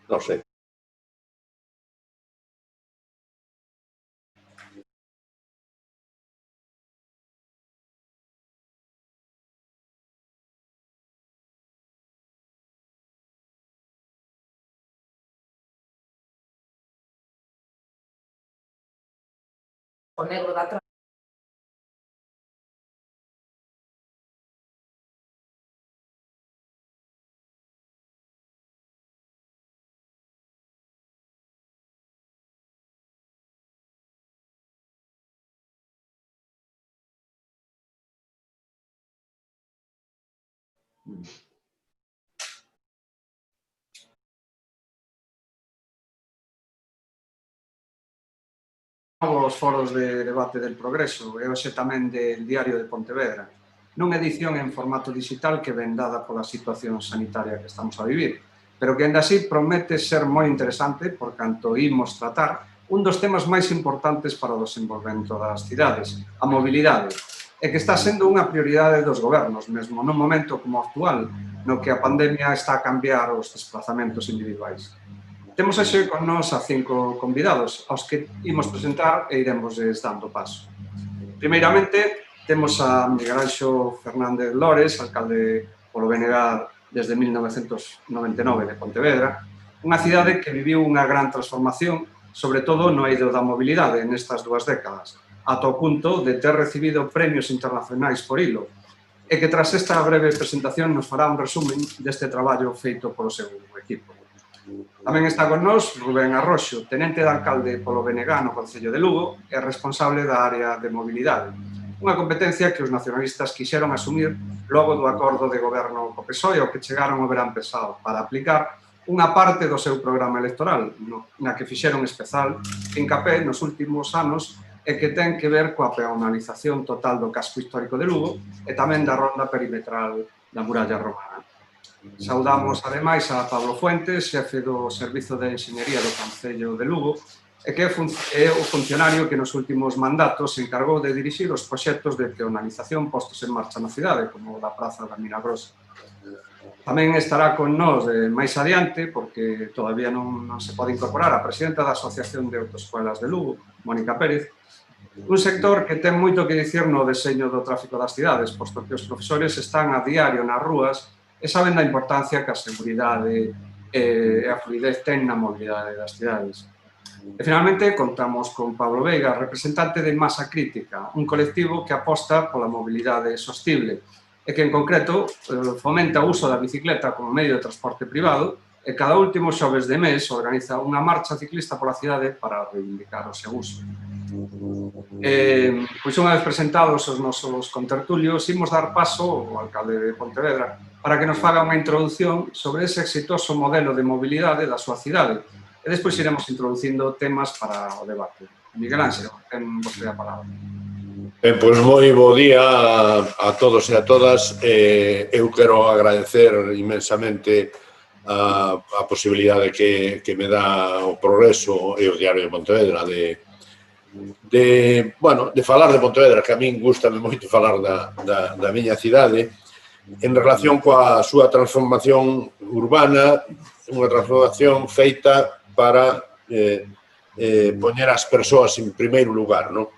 non sei. O negro da trama. Os foros de debate del progreso e hoxe tamén del Diario de Pontevedra, nunha edición en formato digital que ven dada pola situación sanitaria que estamos a vivir, pero que ainda así promete ser moi interesante por canto imos tratar un dos temas máis importantes para o desenvolvemento das cidades, a mobilidade, e que está sendo unha prioridade dos gobernos, mesmo nun momento como o actual, no que a pandemia está a cambiar os desplazamentos individuais. Temos hoxe con nós a 5 convidados, aos que imos presentar e iremos dando paso. Primeiramente, temos a Miguel Anxo Fernández Lores, alcalde polo BNG desde 1999 de Pontevedra, unha cidade que viviu unha gran transformación, sobre todo no eido da mobilidade nestas 2 décadas, ata o punto de ter recibido premios internacionais por hilo, e que tras esta breve presentación nos fará un resumen deste traballo feito polo seu equipo. Tamén está con nós Rubén Arroxo, tenente de alcalde polo BNG no Concello de Lugo e responsable da área de mobilidade, unha competencia que os nacionalistas quixeron asumir logo do acordo de goberno co PSOE ao que chegaron o verán pasado para aplicar unha parte do seu programa electoral, na que fixeron especial fincapé nos últimos anos e que ten que ver coa peonalización total do casco histórico de Lugo e tamén da ronda perimetral da muralla romana. Saudamos, ademais, a Pablo Fuentes, xefe do Servizo de Enxeñería do Concello de Lugo, e que é o funcionario que nos últimos mandatos se encargou de dirixir os proxectos de peonalización postos en marcha na cidade, como o da Praza da Milagrosa. Tamén estará con nós máis adiante, porque todavía non se pode incorporar, a presidenta da Asociación de Autoescuelas de Lugo, Mónica Pérez, un sector que ten moito que dicir no deseño do tráfico das cidades, posto que os profesores están a diario nas rúas e saben da importancia que a seguridade e a fluidez ten na mobilidade das cidades. E, finalmente, contamos con Pablo Veiga, representante de Masa Crítica, un colectivo que aposta pola mobilidade sostible e que, en concreto, fomenta o uso da bicicleta como medio de transporte privado e cada último xoves de mes organiza unha marcha ciclista pola cidade para reivindicar o seu uso. Pois unha vez presentados os nosos contertulios, imos dar paso ao alcalde de Pontevedra para que nos faga unha introducción sobre ese exitoso modelo de mobilidade da súa cidade e despois iremos introducindo temas para o debate. Miguel Ángel, ten vostede a palabra. Pois moi bo día a todos e a todas. Eu quero agradecer inmensamente a posibilidade que me dá o Progreso e o Diario de Pontevedra de falar de Pontevedra, que a min gustame moito falar da miña cidade, en relación coa súa transformación urbana, unha transformación feita para poñer as persoas en primeiro lugar, non?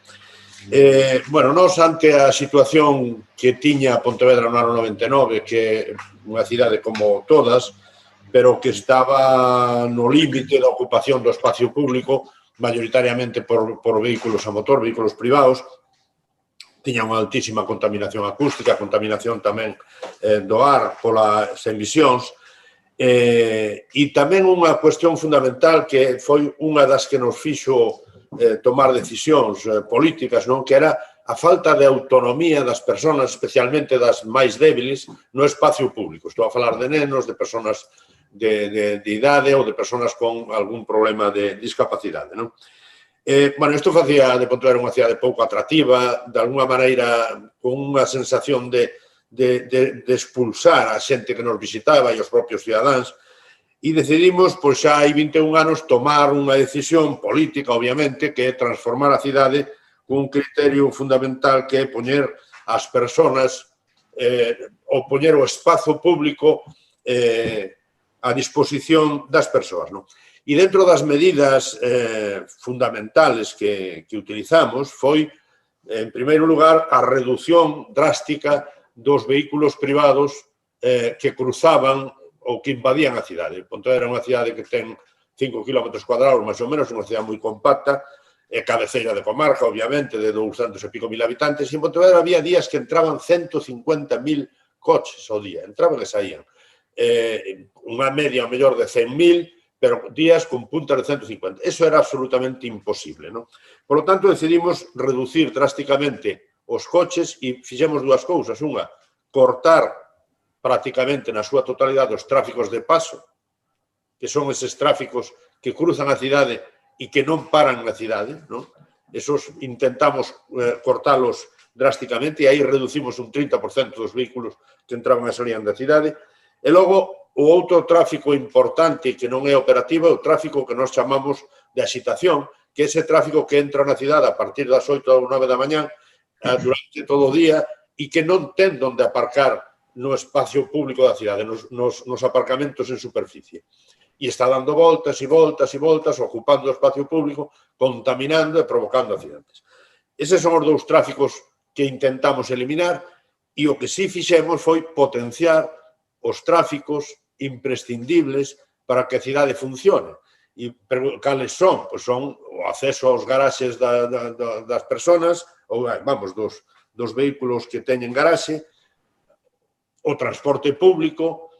Nós, ante a situación que tiña Pontevedra no ano 99, que é unha cidade como todas, pero que estaba no límite da ocupación do espacio público, maioritariamente por vehículos a motor, vehículos privados, tiña unha altísima contaminación acústica, contaminación tamén do ar polas emisións, e tamén unha cuestión fundamental que foi unha das que nos fixo tomar decisións políticas, que era a falta de autonomía das persoas, especialmente das máis débiles, no espacio público. Estou a falar de nenos, de persoas de idade ou de persoas con algún problema de discapacidade. Isto facía de Pontevedra unha cidade pouco atractiva, de alguna maneira con unha sensación de expulsar a xente que nos visitaba e os propios cidadáns, e decidimos, pois xa hai 21 anos, tomar unha decisión política, obviamente, que é transformar a cidade cun criterio fundamental que é poñer as persoas, ou poñer o espazo público a disposición das persoas, non? E dentro das medidas fundamentales que utilizamos foi, en primeiro lugar, a reducción drástica dos vehículos privados que cruzaban ou que invadían a cidade. Pontevedra é unha cidade que ten 5 km cuadrados, máis ou menos, unha cidade moi compacta, é cabeceira de comarca, obviamente, de 200 e pico mil habitantes, e en Pontevedra había días que entraban 150.000 coches ao día, entraban e saían. Unha media, ao mellor, de 100.000, pero días con puntas de 150. Eso era absolutamente imposible, non? Por lo tanto, decidimos reducir drásticamente os coches e fixemos dúas cousas. Unha, cortar prácticamente na súa totalidade os tráficos de paso, que son eses tráficos que cruzan a cidade e que non paran na cidade, non? Esos intentamos cortalos drásticamente e aí reducimos un 30% dos vehículos que entraban e salían da cidade. E logo, o outro tráfico importante que non é operativo é o tráfico que nós chamamos de axitación, que é ese tráfico que entra na cidade a partir das 8 ou 9 da mañán durante todo o día e que non ten onde aparcar no espacio público da cidade, nos aparcamentos en superficie. E está dando voltas e voltas e voltas, ocupando o espacio público, contaminando e provocando accidentes. Eses son os dous tráficos que intentamos eliminar e o que sí fixemos foi potenciar os tráficos imprescindibles para que a cidade funcione. E cales son? Pois son o acceso aos garaxes das persoas, ou, vamos, dos vehículos que teñen garaxe, o transporte público,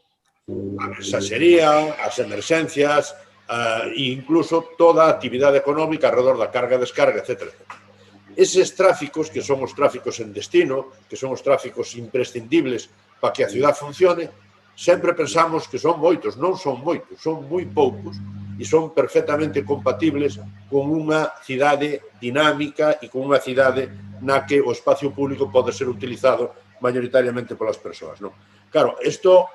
a mensaxería, as emerxencias e incluso toda a actividade económica alrededor da carga, descarga, etc. Eses tráficos, que son os tráficos en destino, que son os tráficos imprescindibles para que a cidade funcione, sempre pensamos que son moitos, non son moitos, son moi poucos e son perfectamente compatibles con unha cidade dinámica e con unha cidade na que o espacio público pode ser utilizado mayoritariamente polas persoas, non? Claro, isto,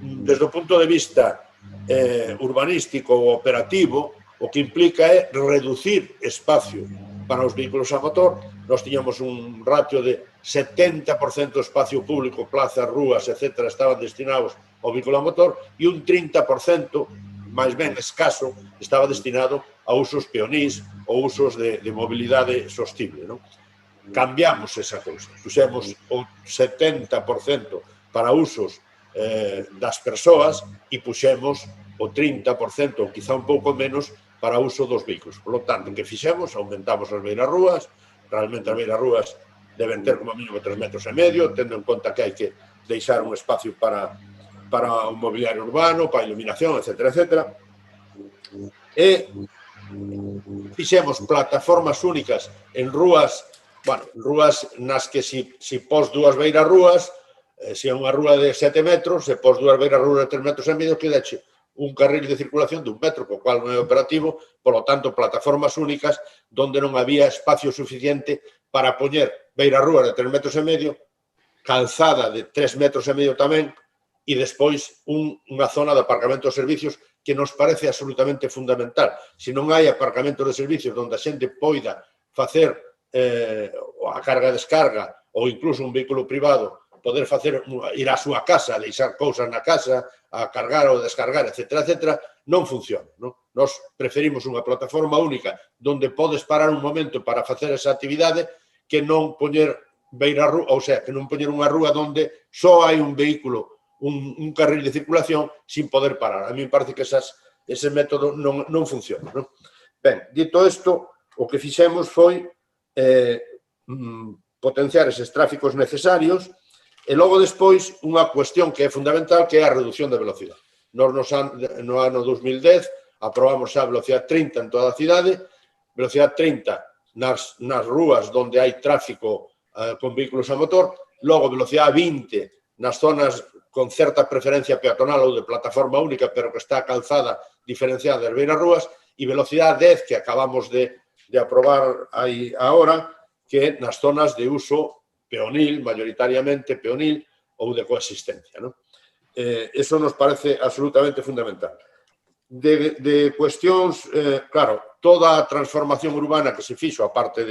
desde o punto de vista urbanístico ou operativo, o que implica é reducir espacio para os vehículos a motor. Nós tiñamos un ratio de 70% do espacio público, plazas, rúas, etc., estaban destinados ao vehículo a motor e un 30%, máis ben escaso, estaba destinado a usos peonís ou usos de mobilidade sostible, non? Cambiamos esa cousa. Puxemos o 70% para usos das persoas e puxemos o 30%, ou quizá un pouco menos, para uso dos vehículos. Por lo tanto, que fixemos? Aumentamos as beirarrúas. Realmente as beirarrúas deben ter como mínimo 3,5 metros, tendo en conta que hai que deixar un espacio para o mobiliario urbano, para a iluminación, etc., etc. E fixemos plataformas únicas en rúas, bueno, rúas nas que si pos dúas beirarrúas, se é unha rúa de 7 metros, se pos dúas beirarrúas de 3,5 metros, quedache un carril de circulación de 1 metro, co cual non é operativo, por lo tanto, plataformas únicas donde non había espacio suficiente para poñer beirarrúas de 3,5 metros, calzada de 3,5 metros tamén, e despois unha zona de aparcamento de servicios que nos parece absolutamente fundamental. Se non hai aparcamento de servicios onde a xente poida facer a carga e descarga ou incluso un vehículo privado poder ir á súa casa, deixar cousas na casa, a cargar ou descargar, etc., etc., non funciona. Nos preferimos unha plataforma única onde podes parar un momento para facer esa actividade que non poñer beirarrúa, ou sea, que non poñer unha rúa onde só hai un vehículo, un carril de circulación sin poder parar. A mí me parece que ese método non funciona. Ben, dito isto, o que fixemos foi potenciar eses tráficos necesarios e logo despois unha cuestión que é fundamental, que é a reducción da velocidade. Nos no ano 2010 aprobamos a velocidade 30 en toda a cidade, velocidade 30 nas rúas onde hai tráfico con vehículos a motor, logo velocidade 20 nas zonas con certa preferencia peatonal ou de plataforma única, pero que está calzada diferenciada das beirarrúas, e velocidade 10 que acabamos de aprobar aí agora, que nas zonas de uso peonil, mayoritariamente peonil, ou de coexistencia. Eso nos parece absolutamente fundamental. De cuestións, claro, toda a transformación urbana que se fixo, aparte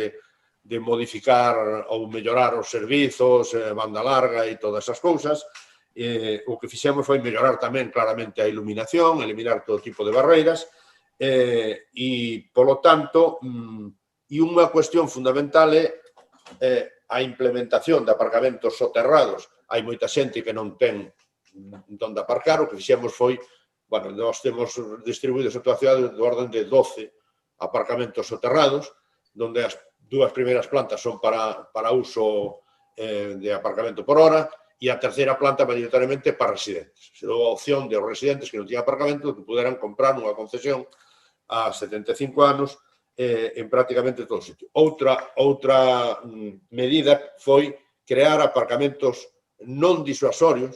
de modificar ou mellorar os servizos, banda larga e todas esas cousas, O que fixemos foi mellorar tamén claramente a iluminación, eliminar todo tipo de barreiras, e, polo tanto, e unha cuestión fundamental é a implementación de aparcamentos soterrados. Hai moita xente que non ten onde aparcar, o que fixemos foi, bueno, nós temos distribuídos en toda a cidade do orden de 12 aparcamentos soterrados, donde as dúas primeiras plantas son para uso de aparcamento por hora, e a terceira planta mayoritariamente para residentes. Se dou a opción de os residentes que non tiñan aparcamento que puderan comprar unha concesión a 75 anos en prácticamente todo o sitio. Outra medida foi crear aparcamentos non disuasorios,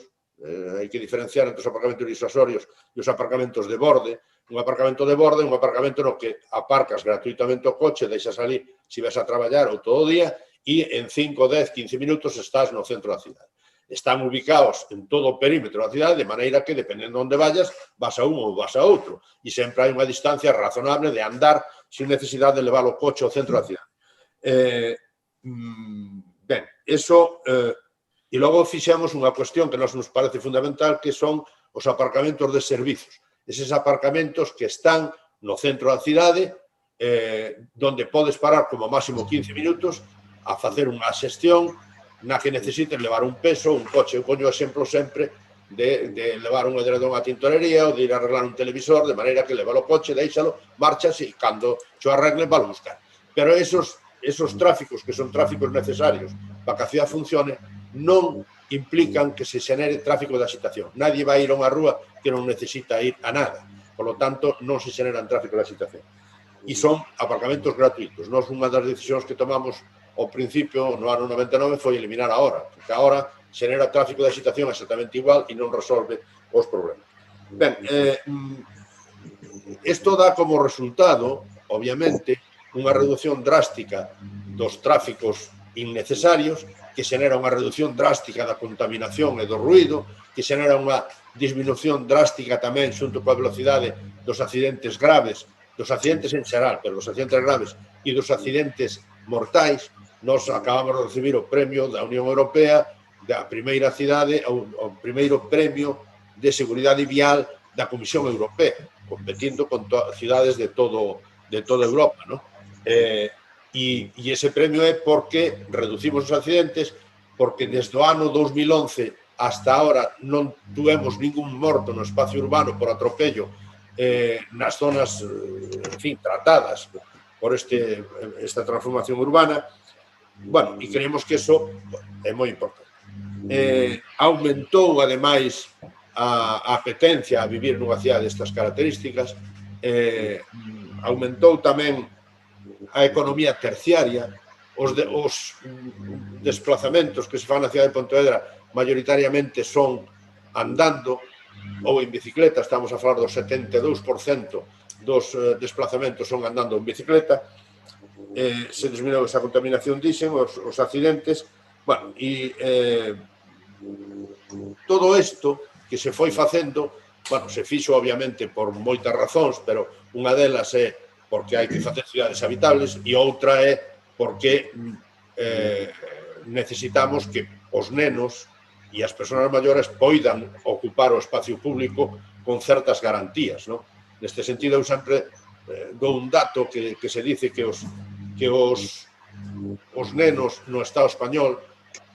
hai que diferenciar entre os aparcamentos disuasorios e os aparcamentos de borde. Un aparcamento de borde é un aparcamento no que aparcas gratuitamente o coche, deixas ali se vas a traballar ou todo o día e en 5, 10, 15 minutos estás no centro da cidade. Están ubicados en todo o perímetro da cidade, de maneira que, dependendo de onde vayas, vas a un ou vas a outro. E sempre hai unha distancia razonable de andar sin necesidade de levar o coche ao centro da cidade. Ben, eso... E logo fixemos unha cuestión que nos parece fundamental, que son os aparcamentos de servizos. Eses aparcamentos que están no centro da cidade, donde podes parar como máximo 15 minutos a facer unha xestión na que necesites levar un peso, un coche. Eu poño exemplo sempre de levar un edredón á tintorería ou de ir a arreglar un televisor, de maneira que leva o coche, deixalo, marchas e cando xo arregle, valo buscar. Pero esos tráficos, que son tráficos necesarios para que a cidade funcione, non implican que se xenere tráfico de agitación. Nadie vai ir a unha rúa que non necesita ir a nada. Por lo tanto, non se xeneran tráfico de agitación. E son aparcamentos gratuitos. Nós, unha das decisións que tomamos ao principio, no ano 99, foi eliminar a hora, porque a hora xenera tráfico de agitación exactamente igual e non resolve os problemas. Ben, isto dá como resultado, obviamente, unha reducción drástica dos tráficos innecesarios, que xenera unha reducción drástica da contaminación e do ruído, que xenera unha disminución drástica tamén xunto coa velocidade dos accidentes graves, dos accidentes en xeral, pero dos accidentes graves e dos accidentes mortais. Nós acabamos de recibir o premio da Unión Europea da primeira cidade, o primeiro premio de seguridade vial da Comisión Europea, competindo con cidades de toda Europa, non? E ese premio é porque reducimos os accidentes, porque desde o ano 2011 hasta ahora non tuvemos ningún morto no espacio urbano por atropello nas zonas, en fin, tratadas por esta transformación urbana. Bueno, e creemos que eso é moi importante. Aumentou, ademais, a apetencia a vivir nunha cidade destas características, aumentou tamén a economía terciaria, os desplazamentos que se fan na cidade de Pontevedra maioritariamente son andando ou en bicicleta, estamos a falar do 72% dos desplazamentos son andando en bicicleta, se disminuiu esa contaminación, dixen, os accidentes, bueno, e todo isto que se foi facendo, bueno, se fixo obviamente por moitas razóns, pero unha delas é porque hai que facer cidades habitables e outra é porque necesitamos que os nenos e as persoas maiores poidan ocupar o espacio público con certas garantías, non? Neste sentido, eu sempre dou un dato que se dice que os nenos no Estado español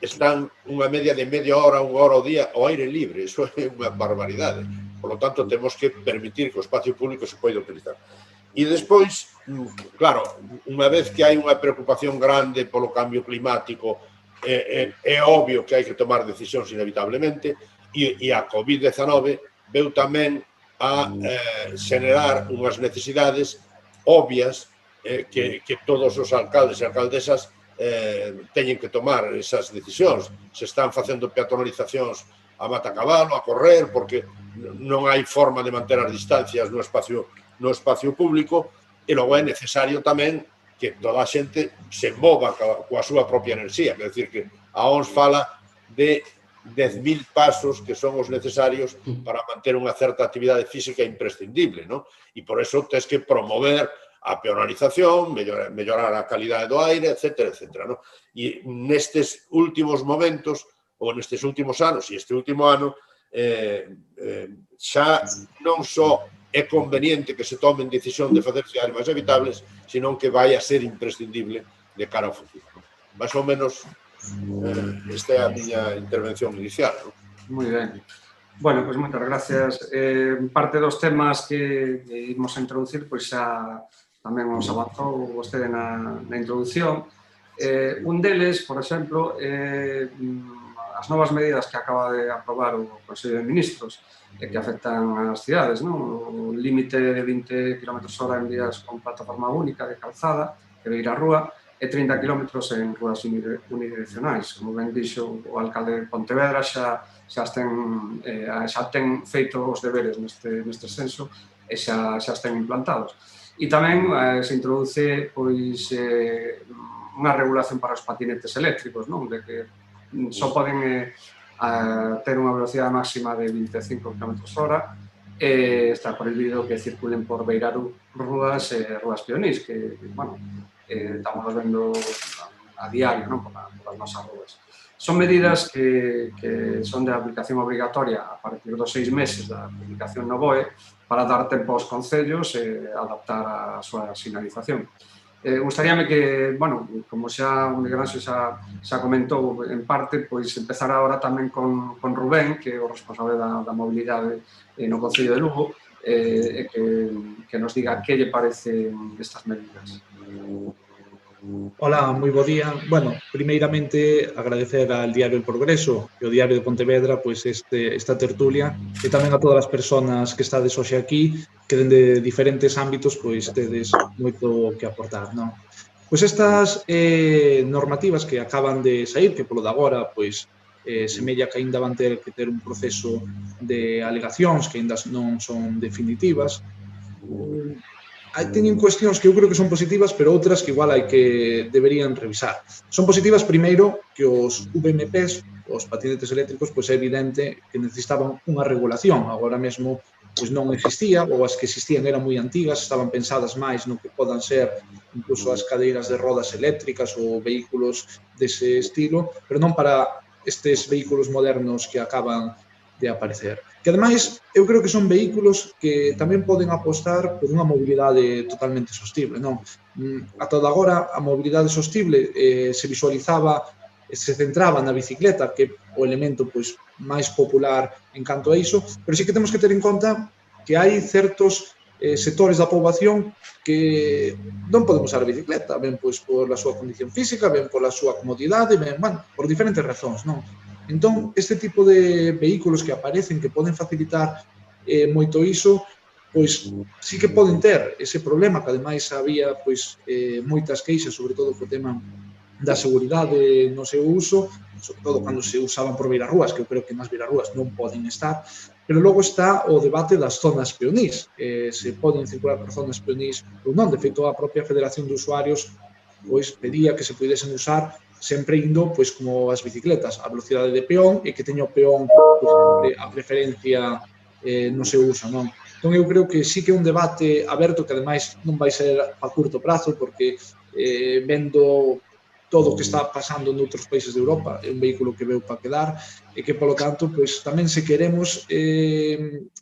están unha media de media hora, unha hora ao día ao aire libre. Iso é unha barbaridade. Por lo tanto, temos que permitir que o espacio público se poida utilizar. E despois, claro, unha vez que hai unha preocupación grande polo cambio climático, é obvio que hai que tomar decisións inevitablemente, e a COVID-19 veu tamén a xenerar unhas necesidades obvias que todos os alcaldes e alcaldesas teñen que tomar esas decisións. Se están facendo peatonalizacións a matacabalo, a correr, porque non hai forma de manter as distancias no espacio público, e logo é necesario tamén que toda a xente se mova coa súa propia enerxía. Quer dizer que a OMS fala de 10.000 pasos que son os necesarios para manter unha certa actividade física imprescindible, non? E por eso tens que promover a peonalización, mellorar a calidade do aire, etcétera, etcétera, non? E nestes últimos momentos ou nestes últimos anos, e este último ano, xa non só é conveniente que se tomen decisión de facerse áreas máis habitables, senón que vai a ser imprescindible de cara ao futuro. Más ou menos, esta é a miña intervención inicial. Moi ben. Bueno, pois moitas gracias. Parte dos temas que imos a introducir, pois xa tamén os avanzou vostede na introducción. Un deles, por exemplo, as novas medidas que acaba de aprobar o Consello de Ministros que afectan as cidades, o límite de 20 km/h en vías con plataforma única de calzada que ve ir á rúa e 30 km en rúas unidireccionais. Como ben dixo o alcalde de Pontevedra, xa ten feito os deberes neste senso e xa estén implantados. E tamén se introduce unha regulación para os patinetes eléctricos, de que só poden ter unha velocidade máxima de 25 km/h e está prohibido que circulen por beiraru rúas peonís, que, estamos vendo a diario por as nosas rúas. Son medidas que son de aplicación obrigatoria a partir dos 6 meses da publicación no BOE para dar tempo aos concellos e adaptar a súa sinalización. Gustaríame que, como xa o Miguel Anxo xa comentou en parte, pois empezar agora tamén con Rubén, que é o responsable da mobilidade no Concello de Lugo, e que nos diga que lle parecen estas medidas. Hola, moi bo día. Bueno, primeiramente agradecer al Diario El Progreso e o Diario de Pontevedra pois esta tertulia e tamén a todas as persoas que estades hoxe aquí que dende diferentes ámbitos pois tedes moito que aportar, non? Pois estas normativas que acaban de sair, que polo de agora pois semella que aínda van ter que ter un proceso de alegacións que aínda non son definitivas. Teñen cuestións que eu creo que son positivas, pero outras que igual deberían revisar. Son positivas, primeiro, que os VMPs, os patinetes eléctricos, pois é evidente que necesitaban unha regulación. Agora mesmo pois non existía, ou as que existían eran moi antigas, estaban pensadas máis no que podan ser incluso as cadeiras de rodas eléctricas ou vehículos dese estilo, pero non para estes vehículos modernos que acaban de aparecer. Que, ademais, eu creo que son vehículos que tamén poden apostar por unha mobilidade totalmente sostible, non? Ata agora, a mobilidade sostible se visualizaba, se centraba na bicicleta, que é o elemento máis popular en canto a iso, pero sí que temos que ter en conta que hai certos sectores da poboación que non podemos usar a bicicleta, ben pois por a súa condición física, ben pola súa comodidade, ben, por diferentes razóns, non? Entón, este tipo de vehículos que aparecen, que poden facilitar moito iso, pois sí que poden ter ese problema, que ademais había moitas queixas, sobre todo co tema da seguridade no seu uso, sobre todo cando se usaban por beirarrúas, que eu creo que nas beirarrúas non poden estar, pero logo está o debate das zonas peonís, se poden circular por zonas peonís ou non. De feito, a propia Federación de Usuarios pedía que se pudesen usar sempre indo, como as bicicletas, a velocidade de peón e que teña o peón a preferencia no seu uso, non? Entón, eu creo que sí que é un debate aberto que, ademais, non vai ser a curto prazo, porque vendo todo o que está pasando noutros países de Europa, é un vehículo que veu para quedar e que, polo tanto, tamén se queremos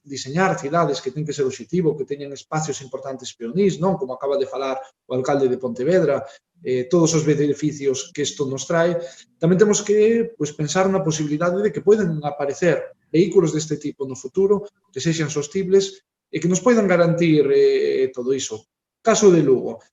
diseñar cidades que ten que ser obxectivo, que teñan espacios importantes peonís, non? Como acaba de falar o alcalde de Pontevedra, todos os beneficios que isto nos trae, tamén temos que pensar na posibilidade de que poden aparecer vehículos deste tipo no futuro, que sexan sostibles e que nos poidan garantir todo iso. Caso de Lugo,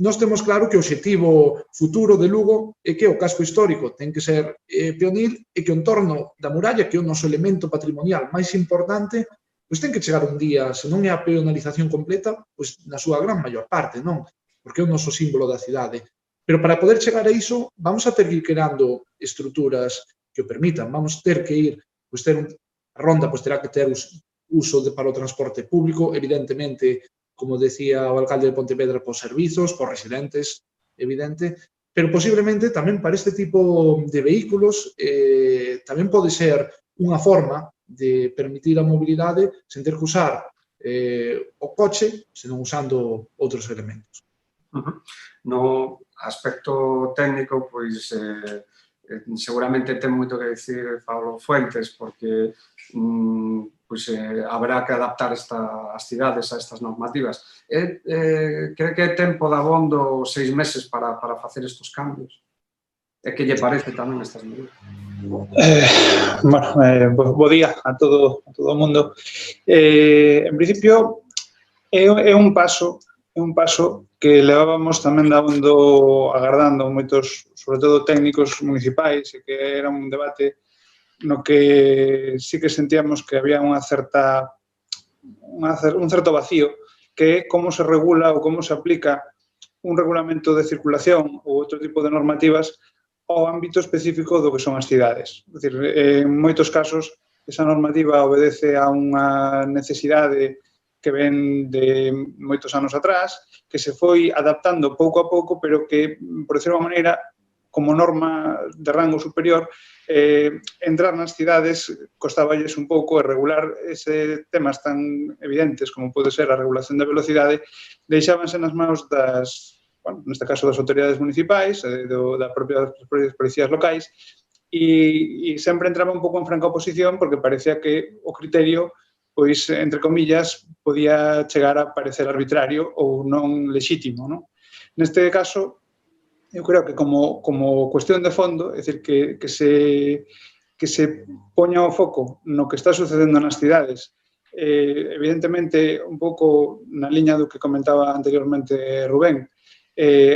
nós temos claro que o obxectivo futuro de Lugo é que o casco histórico ten que ser peonil e que o entorno da muralla, que é o noso elemento patrimonial máis importante, ten que chegar un día, se non é a peonalización completa, na súa gran maior parte, non? Porque é o noso símbolo da cidade. Pero para poder chegar a iso, vamos a ter que ir creando estruturas que o permitan. Vamos ter que ir, a ronda terá que ter uso para o transporte público, evidentemente, como decía o alcalde de Pontevedra, por servizos, por residentes, evidente, pero posiblemente tamén para este tipo de vehículos tamén pode ser unha forma de permitir a mobilidade sen ter que usar o coche, senón usando outros elementos. No aspecto técnico, seguramente ten moito que dicir Pablo Fuentes, porque haberá que adaptar as cidades a estas normativas. Cree que é tempo de abondo 6 meses para facer estes cambios? E que lle parece tamén estas medidas? Bo día a todo o mundo. En principio, é un paso que levábamos tamén dando agardando moitos, sobre todo técnicos municipais, e que era un debate no que sí que sentíamos que había un certo vacío, que é como se regula ou como se aplica un regulamento de circulación ou outro tipo de normativas ao ámbito específico do que son as cidades. É dicir, en moitos casos, esa normativa obedece a unha necesidade que ven de moitos anos atrás, que se foi adaptando pouco a pouco, pero que, por decirlo de unha maneira, como norma de rango superior, entrar nas cidades costaballes un pouco e regular ese temas tan evidentes como pode ser a regulación da velocidade, deixábanse nas mãos das, neste caso das autoridades municipais, das propias policías locais, e sempre entraba un pouco en franca oposición porque parecía que o criterio, pois, entre comillas, podía chegar a parecer arbitrario ou non lexítimo, non? Neste caso, eu creo que como cuestión de fondo, é dicir, que se poña o foco no que está sucedendo nas cidades, evidentemente, un pouco na liña do que comentaba anteriormente Rubén,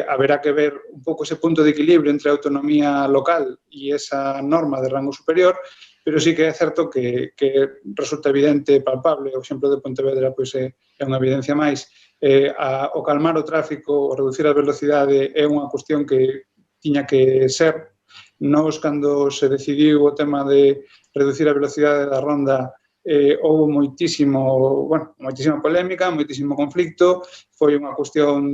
haberá que ver un pouco ese punto de equilibrio entre a autonomía local e esa norma de rango superior, pero sí que é certo que resulta evidente e palpable, o exemplo de Pontevedra pois é unha evidencia máis, o calmar o tráfico, o reducir a velocidade é unha cuestión que tiña que ser. Nos, cando se decidiu o tema de reducir a velocidade da ronda, houve moitísima polémica, moitísimo conflicto, foi unha cuestión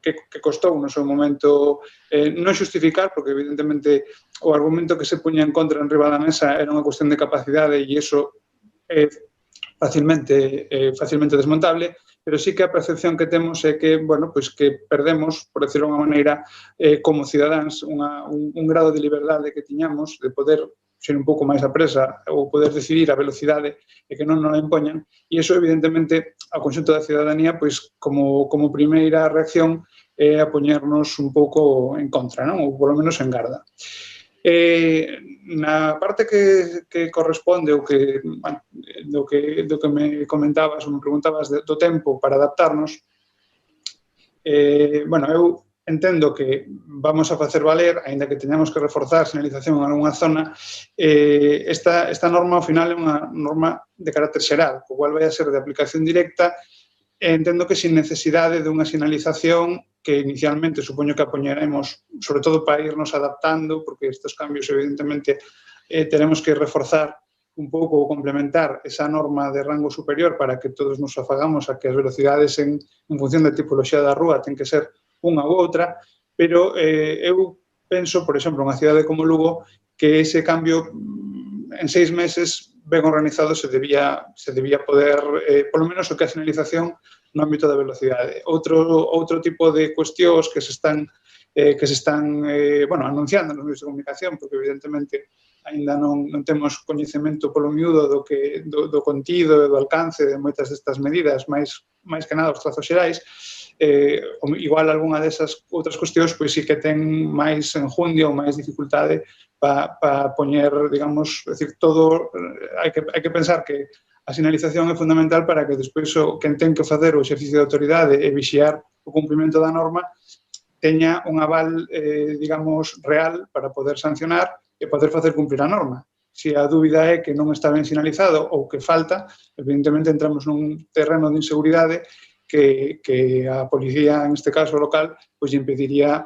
que costou no seu momento non xustificar, porque evidentemente o argumento que se puña en contra en riba da mesa era unha cuestión de capacidade e iso é facilmente desmontable, pero sí que a percepción que temos é que, pois que perdemos, por decirlo de unha maneira, como cidadáns, un grado de liberdade que tiñamos de poder ser un pouco máis a presa ou poder decidir a velocidade e que non nos a impoñan, e iso, evidentemente, ao conxunto da cidadanía, pois, como primeira reacción, é a poñernos un pouco en contra, non? Ou, polo menos, en garda. Na parte que corresponde do que me comentabas ou me preguntabas do tempo para adaptarnos, eu entendo que vamos a facer valer, aínda que teñamos que reforzar a sinalización en algunha zona, esta norma ao final é unha norma de carácter xeral, o cual vai a ser de aplicación directa. Entendo que sin necesidade de unha sinalización que inicialmente supoño que apoñaremos, sobre todo para irnos adaptando, porque estes cambios evidentemente tenemos que reforzar un pouco ou complementar esa norma de rango superior para que todos nos afagamos a que as velocidades en función da tipoloxía da rúa ten que ser unha ou outra, pero eu penso, por exemplo, unha cidade como Lugo, que ese cambio en 6 meses ben organizado se debía poder, polo menos o que a sinalización no ámbito da velocidade. Outro tipo de cuestións que se están anunciando nos medios de comunicación, porque evidentemente aínda non temos coñecemento polo miúdo do contido e do alcance de moitas destas medidas, máis que nada os trazos xerais. Igual algunha desas outras cuestións pois sí que ten máis enjundia ou máis dificultade para poñer, digamos, decir, todo, hai que pensar que a sinalización é fundamental para que despois quen ten que facer o exercicio de autoridade e vixiar o cumprimento da norma teña un aval, digamos, real para poder sancionar e poder facer cumprir a norma. Se a dúbida é que non está ben sinalizado ou que falta, evidentemente entramos nun terreno de inseguridade que a policía, en este caso local, pois impediría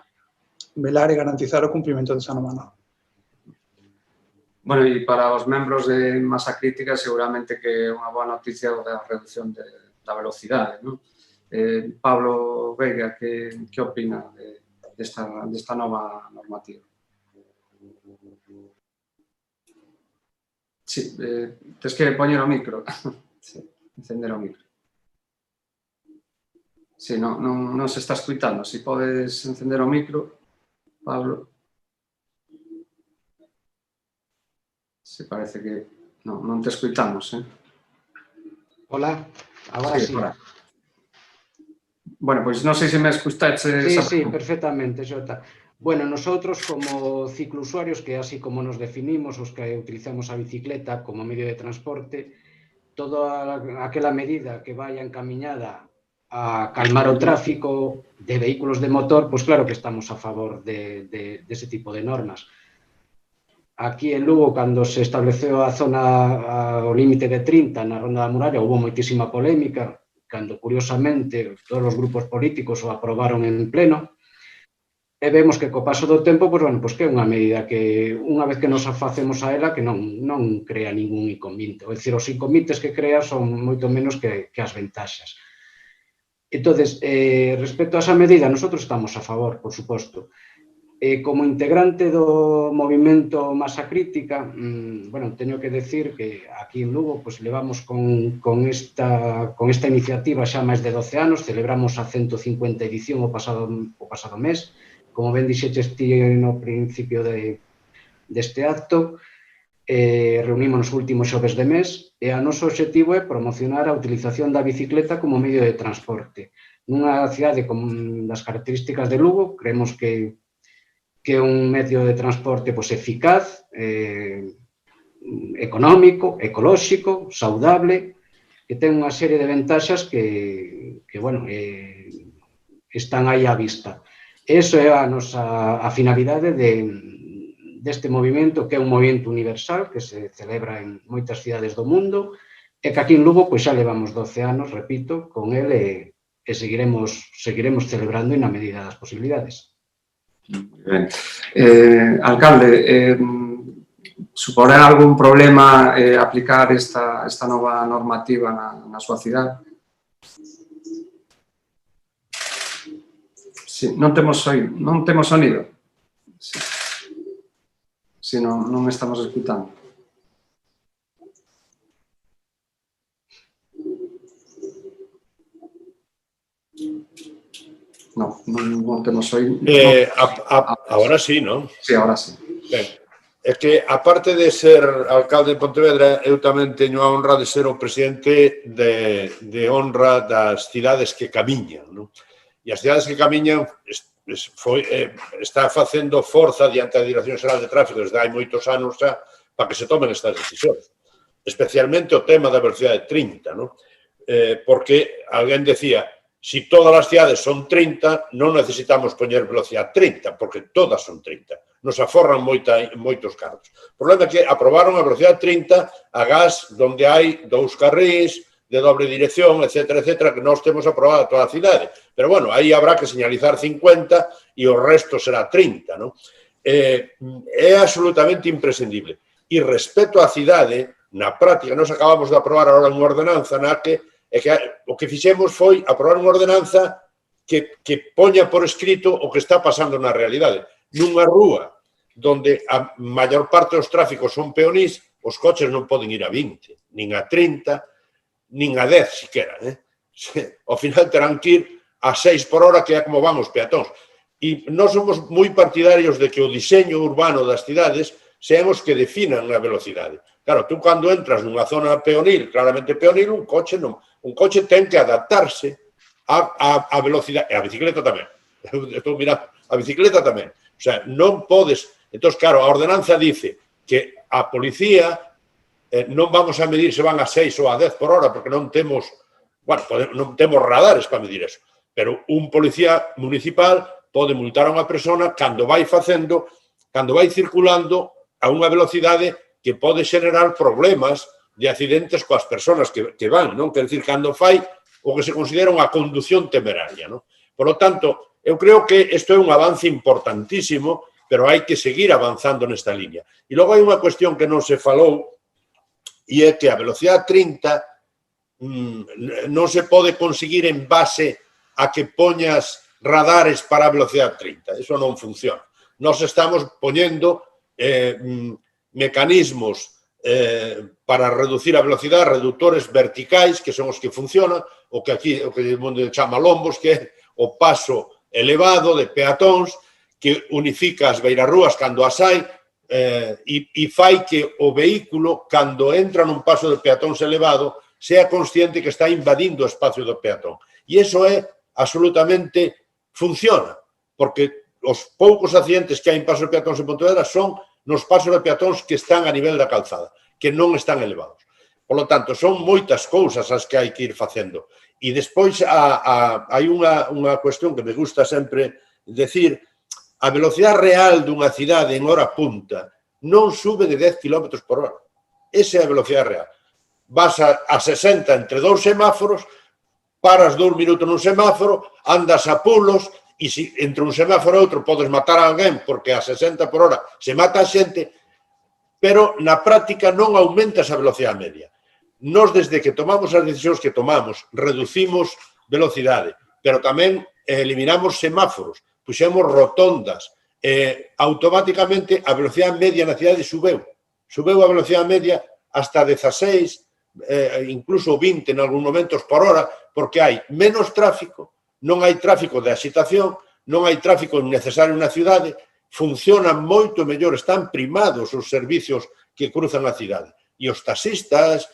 velar e garantizar o cumprimento desa norma. Bueno, e para os membros de masa crítica seguramente que é unha boa noticia da reducción da velocidade, non? Pablo Veiga, que opina desta nova normativa? Sí, tes que poñer o micro. Sí, encender o micro. Sí, non se está escuitando. Si podes encender o micro, Pablo. Se parece que non te escoitamos, Hola, agora sí. Hola. Bueno, pois non sei se me escoitaste. Sí, perfectamente, Xota. Bueno, nosotros como ciclousuarios, que así como nos definimos, os que utilizamos a bicicleta como medio de transporte, toda aquela medida que vaya encamiñada a calmar o tráfico de vehículos de motor, pois claro que estamos a favor de ese tipo de normas. Aquí en Lugo, cando se estableceu a zona, o límite de 30 na Ronda da Muralla, houve moitísima polémica, cando, curiosamente, todos os grupos políticos o aprobaron en pleno, e vemos que co paso do tempo, pois, bueno, pois que é unha medida que, unha vez que nos afacemos a ela, que non crea ningún inconvinte. É dicir, os inconvintes que crea son moito menos que as ventaxas. Entonces, respecto a esa medida, nosotros estamos a favor, por suposto. Como integrante do movimento Masa Crítica, bueno, teño que decir que aquí en Lugo pues, levamos con esta iniciativa xa máis de 12 anos, celebramos a 150 edición o pasado mes, como ben dixeches ti no principio deste acto, reunimos nos últimos xoves de mes e o noso obxectivo é promocionar a utilización da bicicleta como medio de transporte. Nunha cidade con das características de Lugo, creemos que é un medio de transporte pues, eficaz, económico, ecolóxico, saudable, que ten unha serie de ventaxas que bueno, están aí á vista. Eso é a nosa finalidade deste movimento, que é un movimento universal, que se celebra en moitas cidades do mundo, e que aquí en Lugo pues, xa levamos 12 anos, repito, con el e seguiremos celebrando na medida das posibilidades. Ben. Alcalde, suporá algún problema aplicar esta nova normativa na súa cidade? Sí, non temos sonido. Si, non estamos escutando. Non temos oído. Ahora sí, non? Sí, ahora sí. Ben, é que, aparte de ser alcalde de Pontevedra, eu tamén teño a honra de ser o presidente de honra das cidades que camiñan, non? E as cidades que camiñan está facendo forza diante da Dirección Xeral de Tráfico desde hai moitos anos xa para que se tomen estas decisións. Especialmente o tema da velocidade 30, non? Porque alguén decía, si todas as cidades son 30, non necesitamos poñer velocidade 30, porque todas son 30. Nos aforran moitos carros. O problema é que aprobaron a velocidade 30 a gas donde hai 2 carrís de doble dirección, etcétera, que nós temos aprobado toda a cidade. Pero, bueno, aí habrá que señalizar 50 e o resto será 30, non? É absolutamente imprescindible. E respecto á cidade, na práctica, nós acabamos de aprobar agora unha ordenanza na que o que fixemos foi aprobar unha ordenanza que poña por escrito o que está pasando na realidade. Nunha rúa donde a maior parte dos tráficos son peonís, os coches non poden ir a 20, nin a 30, nin a 10 siquera. Ao final terán que ir a 6 por hora, que é como van os peatóns. E nós somos moi partidarios de que o diseño urbano das cidades sean os que definan a velocidade. Claro, tú cando entras nunha zona peonil, claramente peonil, un coche ten que adaptarse a velocidade, e a bicicleta tamén. Estou mirando, a bicicleta tamén. O sea, non podes... Entón, claro, a ordenanza dice que a policía non vamos a medir se van a 6 ou a 10 por hora, porque non temos, bueno, non temos radares para medir eso. Pero un policía municipal pode multar a unha persona cando vai circulando a unha velocidade que pode xenerar problemas de accidentes coas persoas que van, non? Quer dizer, cando fai o que se considera unha condución temeraria, non? Por lo tanto, eu creo que isto é un avance importantísimo, pero hai que seguir avanzando nesta línea. E logo hai unha cuestión que non se falou, e é que a velocidade 30 non se pode conseguir en base a que poñas radares para a velocidade 30. Eso non funciona. Nós estamos poñendo mecanismos para reducir a velocidade, reductores verticais, que son os que funcionan, o que aquí o que o mundo chama lombos, que é o paso elevado de peatóns, que unifica as beirarrúas cando as hai, e fai que o vehículo, cando entra nun paso de peatóns elevado, sea consciente que está invadindo o espacio do peatón. E iso é absolutamente funciona, porque os poucos accidentes que hai en pasos de peatóns en Pontevedra son nos pasos de peatóns que están a nivel da calzada, que non están elevados. Por lo tanto, son moitas cousas as que hai que ir facendo. E despois hai unha cuestión que me gusta sempre decir: a velocidade real dunha cidade en hora punta non sube de 10 km por hora. Esa é a velocidade real. Vas a 60 entre dous semáforos, paras 2 minutos nun semáforo, andas a pulos, e se entre un semáforo e outro podes matar a alguén porque a 60 por hora se mata a xente, pero na práctica non aumenta esa velocidade media. Nos, desde que tomamos as decisións que tomamos, reducimos velocidade, pero tamén eliminamos semáforos, puxemos rotondas, automáticamente a velocidade media na cidade subeu. Subeu a velocidade media hasta 16, incluso 20 en algúns momentos por hora, porque hai menos tráfico, non hai tráfico de axitación, non hai tráfico innecesario na cidade, funcionan moito mellor, están primados os servicios que cruzan a cidade. E os taxistas,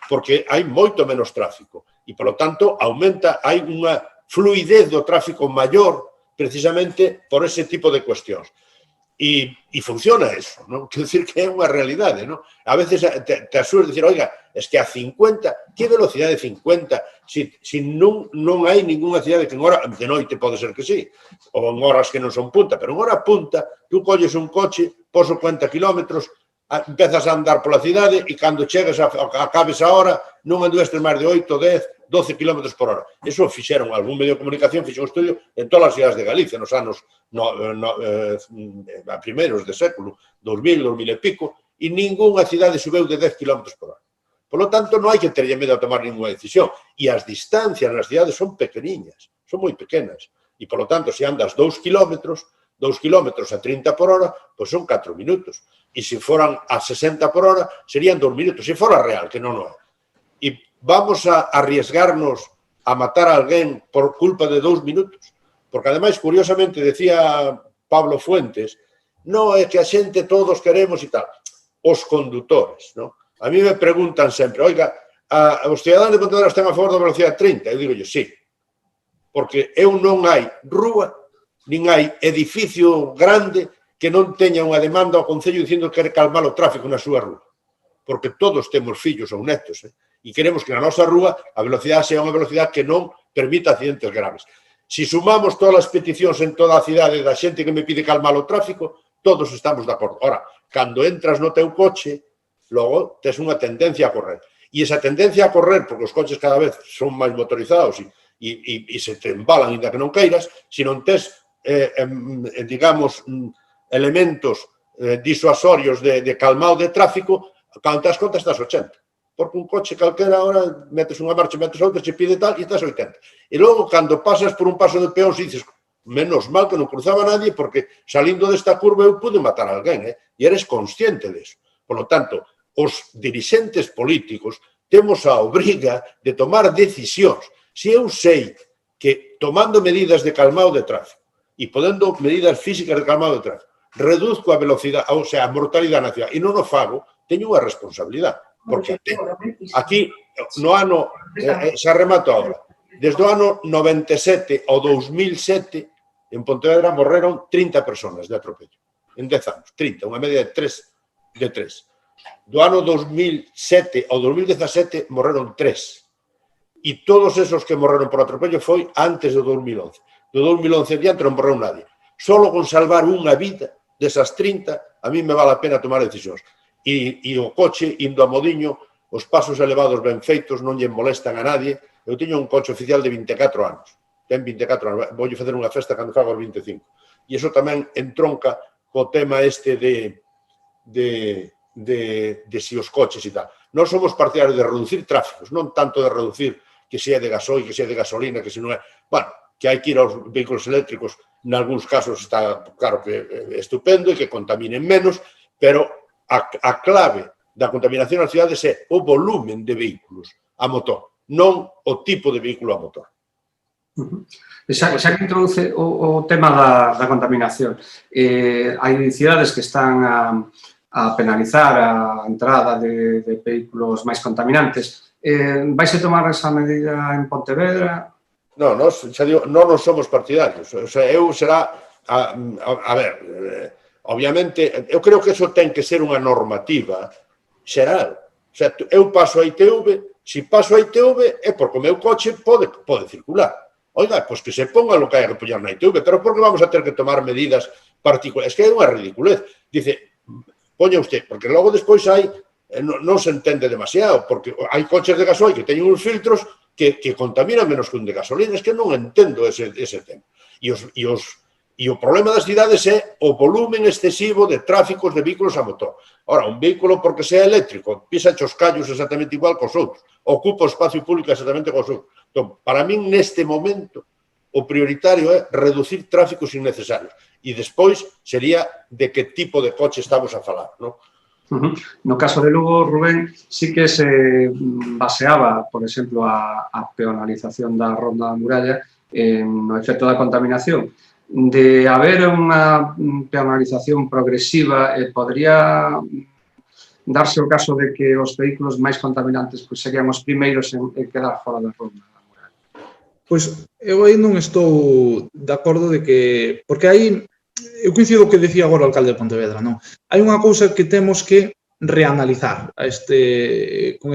porque hai moito menos tráfico. E, polo tanto, aumenta, hai unha fluidez do tráfico maior, precisamente por ese tipo de cuestións. E funciona eso, non? Quero dicir que é unha realidade, non? A veces te asuras dicir, oiga, es que a 50, que velocidade de 50? Se non hai ninguna cidade que en hora, de noite pode ser que sí, ou en horas que non son punta, pero en hora punta, tú colles un coche, poso 40 kilómetros, empezas a andar pola cidade e cando chegas acabes a hora, non anduvestes máis de 8, 10, 12 km por hora. Eso fixeron, algún medio de comunicación fixo un estudio en todas as cidades de Galicia nos anos a primeiros de século, 2000, 2000 e pico, e ningunha cidade subeu de 10 km por hora. Por lo tanto, non hai que terlle medo a tomar ninguna decisión. E as distancias nas cidades son pequeniñas, son moi pequenas. E, por lo tanto, se andas 2 kilómetros a 30 por hora, pois son 4 minutos. E se foran a 60 por hora, serían 2 minutos. Se fora real, que non é. E vamos a arriesgarnos a matar a alguén por culpa de 2 minutos? Porque, ademais, curiosamente, decía Pablo Fuentes, non é que a xente todos queremos e tal. Os condutores, non? A mí me preguntan sempre, oiga, os ciudadanos de Pontevedra están a favor da velocidade 30? Eu digo, sí. Porque non hai rúa, nin hai edificio grande que non teña unha demanda ao Concello dicindo que quere calmar o tráfico na súa rúa. Porque todos temos fillos ou netos, e queremos que na nosa rúa a velocidade sea unha velocidade que non permita accidentes graves. Se sumamos todas as peticións en toda a cidade da xente que me pide calmar o tráfico, todos estamos de acordo. Ora, cando entras no teu coche, logo tes unha tendencia a correr. E esa tendencia a correr, porque os coches cada vez son máis motorizados e se te embalan ainda que non queiras, se non tes, digamos, elementos disuasorios de calmado de tráfico, cando te das conta estás 80. Porque un coche calquera ahora metes unha marcha, metes outra, se pide tal e estás 80. E logo, cando pasas por un paso de peóns, dices, menos mal que non cruzaba nadie porque salindo desta curva eu pude matar a alguén, e eres consciente deso. Por lo tanto, os dirixentes políticos temos a obriga de tomar decisións. Se eu sei que tomando medidas de calmado de tráfico e podendo medidas físicas de calmado de tráfico, reduzco a velocidade, ou sea, a mortalidade na cidade, e non o fago, teño unha responsabilidade. Porque aquí, no ano, se remato agora, desde o ano 97 ao 2007, en Pontevedra morreron 30 personas de atropello. En 10 anos, 30, unha media de 3. Do ano 2007 ao 2017 morreron 3. E todos esos que morreron por atropello foi antes do 2011. Do 2011 diante non morreu nadie. Solo con salvar unha vida desas 30, a mí me vale a pena tomar decisións. E o coche, indo a Modiño, os pasos elevados ben feitos, non lle molestan a nadie. Eu tiño un coche oficial de 24 anos. Ten 24 anos. Voulle facer unha festa cando fago os 25. E iso tamén entronca co tema este de si os coches e tal. Nós somos partidarios de reducir tráficos, non tanto de reducir que sea de gasoil, que sea de gasolina, que se non é... Bueno, que hai que ir aos vehículos eléctricos, nalgúns casos está claro que é estupendo e que contaminen menos, pero a clave da contaminación nas cidades é o volumen de vehículos a motor, non o tipo de vehículo a motor. Xa que introduce o tema da contaminación, hai cidades que están a penalizar a entrada de vehículos máis contaminantes. Vaise tomar esa medida en Pontevedra? Non, xa digo, non nos somos partidarios. O sea, eu será... A ver, obviamente, eu creo que eso ten que ser unha normativa xeral. O sea, eu paso a ITV, se paso a ITV é porque o meu coche pode circular. Oiga, pois que se ponga lo que hai que poñer na ITV, pero por que vamos a ter que tomar medidas particulares? Es que é unha ridiculez. Dice, poña usted, porque logo despois hai, non se entende demasiado, porque hai coches de gasoil que teñen uns filtros que contaminan menos que un de gasolina. Es que non entendo ese tema. E o problema das cidades é o volumen excesivo de tráficos de vehículos a motor. Ora, un vehículo, porque sea eléctrico, pisa os callos exactamente igual cos outros, ocupa o espacio público exactamente cos outros. Entón, para min, neste momento, o prioritario é reducir tráficos innecesarios. E despois sería de que tipo de coche estamos a falar, non? No caso de Lugo, Rubén, sí que se baseaba, por exemplo, a peonalización da Ronda da Muralla no efecto da contaminación. De haber unha peonalización progresiva, podría darse o caso de que os vehículos máis contaminantes serían os primeiros en quedar fora da Ronda da Muralla? Pois eu aí non estou de acordo de que... Porque aí, eu coincido o que decía agora o alcalde de Pontevedra, non? Hai unha cousa que temos que reanalizar con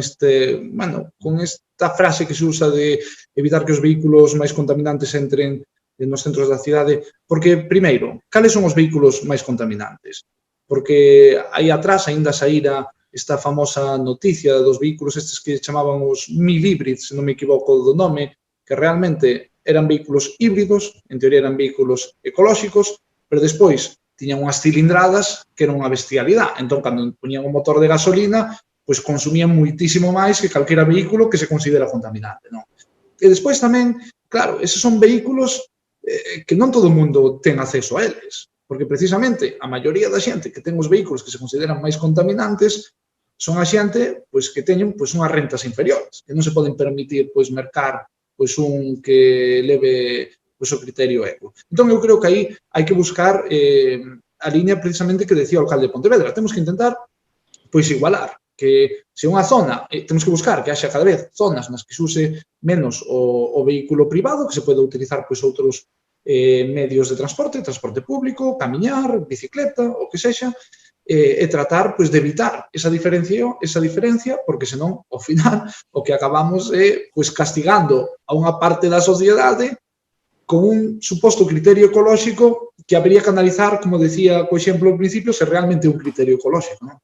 esta frase que se usa de evitar que os vehículos máis contaminantes entren nos centros da cidade, porque, primeiro, cales son os vehículos máis contaminantes? Porque aí atrás ainda saíra esta famosa noticia dos vehículos estes que chamaban os mil-híbrids, se non me equivoco do nome, que realmente eran vehículos híbridos, en teoría eran vehículos ecolóxicos, pero despois tiñan unhas cilindradas que eran unha bestialidade. Entón, cando poñían un motor de gasolina, pois consumían moitísimo máis que calquera vehículo que se considera contaminante, non? E despois tamén, claro, eses son vehículos que non todo o mundo ten acceso a eles, porque precisamente a maioría da xente que ten os vehículos que se consideran máis contaminantes son a xente que teñen unhas rentas inferiores, que non se poden permitir mercar un que leve o criterio eco. Entón, eu creo que aí hai que buscar a liña precisamente que decía o alcalde de Pontevedra. Temos que intentar igualar, que se unha zona, temos que buscar que haxa cada vez zonas nas que se use menos o vehículo privado, que se pode utilizar outros medios de transporte público, camiñar, bicicleta, o que sexa, e tratar de evitar esa diferencia, porque senón, ao final, o que acabamos é castigando a unha parte da sociedade con un suposto criterio ecolóxico que habría que analizar, como decía co exemplo ao principio, se realmente é un criterio ecolóxico, non?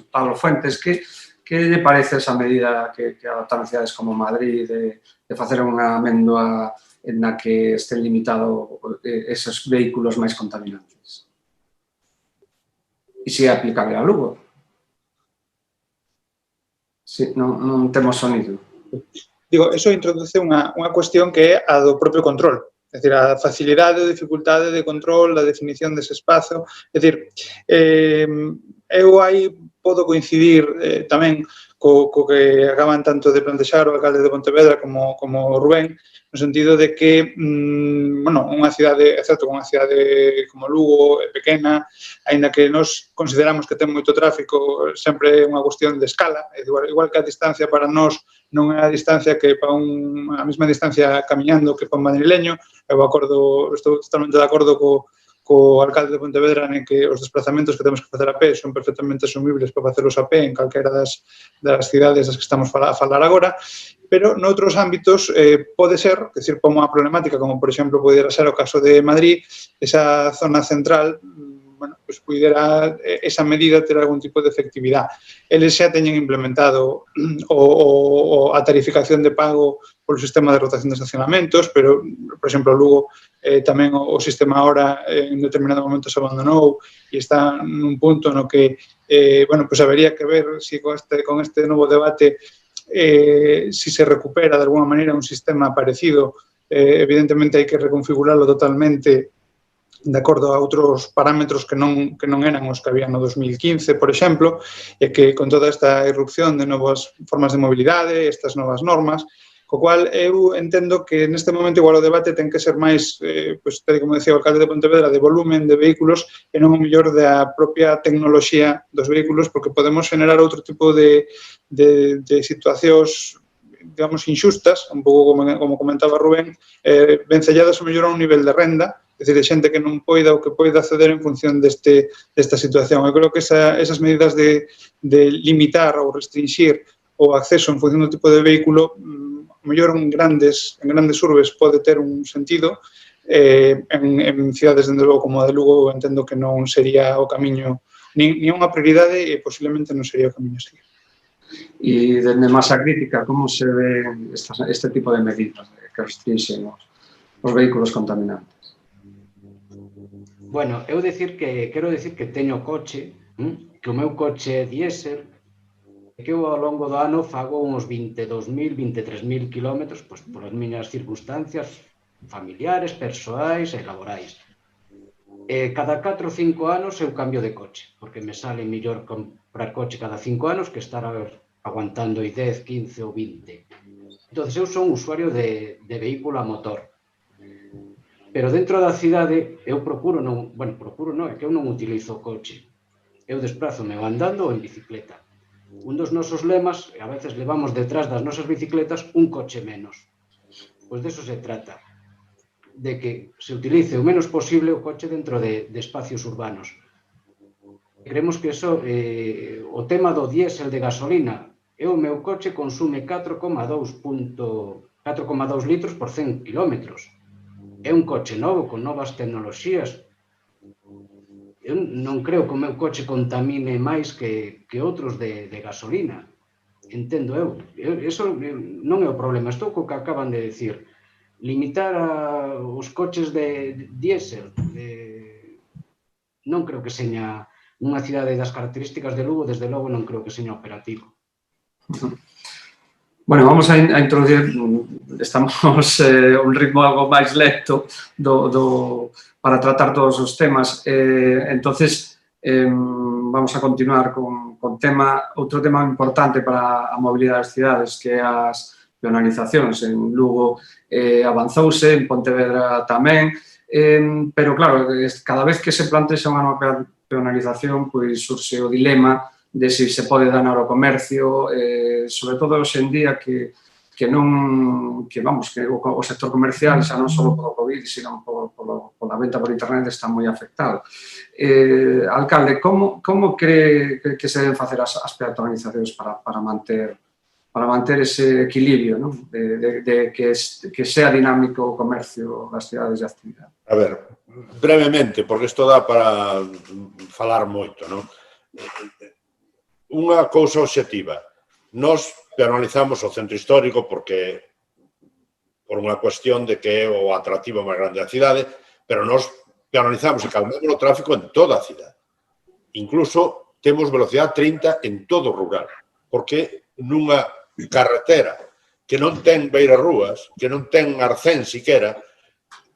Pablo Fuentes, que lle parece esa medida que adoptan cidades como Madrid de facer unha amendua na que estén limitados esos vehículos máis contaminantes? E se é aplicable a Lugo? Non temos sonido. Digo, eso introduce unha cuestión que é a do propio control. É dicir, a facilidade ou dificultade de control, da definición dese espazo. É dicir, eu aí podo coincidir tamén co que acaban tanto de plantexar o alcalde de Pontevedra como Rubén, no sentido de que, unha cidade, é certo que unha cidade como Lugo é pequena, aínda que nos consideramos que ten moito tráfico, sempre é unha cuestión de escala, igual que a distancia para nós non é a distancia que para a mesma distancia camiñando que para un madrileño. Eu estou totalmente de acordo co alcalde de Pontevedra en que os desplazamentos que temos que facer a pé son perfectamente asumibles para facerlos a pé en calquera das cidades das que estamos a falar agora, pero noutros ámbitos pode ser, é dicir, para unha problemática como, por exemplo, poderia ser o caso de Madrid, esa zona central, pudera esa medida ter algún tipo de efectividade. Eles xa teñen implementado a tarificación de pago polo sistema de rotación de estacionamentos, pero, por exemplo, Lugo tamén o sistema ahora en determinado momento se abandonou e está nun punto no que, habería que ver se con este novo debate si se recupera de alguna maneira un sistema parecido. Evidentemente hai que reconfigurarlo totalmente de acordo a outros parámetros que non eran os que había no 2015, por exemplo, e que con toda esta irrupción de novas formas de mobilidade, estas novas normas, Co cual, eu entendo que neste momento igual o debate ten que ser máis, pois, tal como decía o alcalde de Pontevedra, de volumen de vehículos e non o mellor da propia tecnoloxía dos vehículos, porque podemos generar outro tipo de situacións, digamos, inxustas, un pouco como comentaba Rubén, vencelladas o mellor a un nivel de renda, é dicir, de xente que non poida ou que poida acceder en función desta situación. Eu creo que esas medidas de limitar ou restringir o acceso en función do tipo de vehículo, o mellor en grandes urbes pode ter un sentido, en cidades, dende logo, como a de Lugo, entendo que non sería o camiño, nin unha prioridade e posiblemente non sería o camiño a seguir. E dende masa crítica, como se ve este tipo de medidas que restringen os vehículos contaminantes? Bueno, quero decir que teño coche, que o meu coche é diésel, que eu ao longo do ano fago uns 22.000, 23.000 kilómetros polas miñas circunstancias familiares, persoais e laborais. Cada 4 ou 5 anos eu cambio de coche, porque me sale mellor comprar coche cada 5 anos que estar aguantando 10, 15 ou 20. Entón, eu son usuario de vehículo a motor. Pero dentro da cidade eu procuro non, é que eu non utilizo o coche. Eu desplázome andando ou en bicicleta. Un dos nosos lemas, a veces levamos detrás das nosas bicicletas un coche menos. Pois de eso se trata, de que se utilice o menos posible o coche dentro de espacios urbanos. Creemos que eso, o tema do diésel de gasolina, o meu coche consume 4,2 litros por 100 kilómetros. É un coche novo, con novas tecnoloxías. Eu non creo que o meu coche contamine máis que outros de gasolina. Entendo eu. Eso non é o problema. Estou co que acaban de decir. Limitar os coches de diésel. Non creo que seña unha cidade das características de Lugo, desde logo non creo que seña operativo. Bueno, vamos a introducir, estamos un ritmo algo máis lento para tratar todos os temas. Entonces, vamos a continuar con outro tema importante para a mobilidade das cidades, que é as peonalizacións. En Lugo avanzouse, en Pontevedra tamén, pero claro, cada vez que se plantexa unha nova peonalización, pois surxe o dilema de se pode danar o comercio, sobre todo hoxe en día que o sector comercial xa non só polo COVID, sino pola venta por internet está moi afectado. Alcalde, como cree que se deben facer as peatonalizacións para manter ese equilibrio, de que sea dinámico o comercio das cidades de actividade? A ver, brevemente, porque isto dá para falar moito, non? Unha cousa obxectiva. Nos peonalizamos o centro histórico porque por unha cuestión de que é o atractivo máis grande da cidade, pero nos peonalizamos e calmamos o tráfico en toda a cidade. Incluso temos velocidade 30 en todo o rural, porque nunha carretera que non ten beirarrúas, que non ten arcén siquera,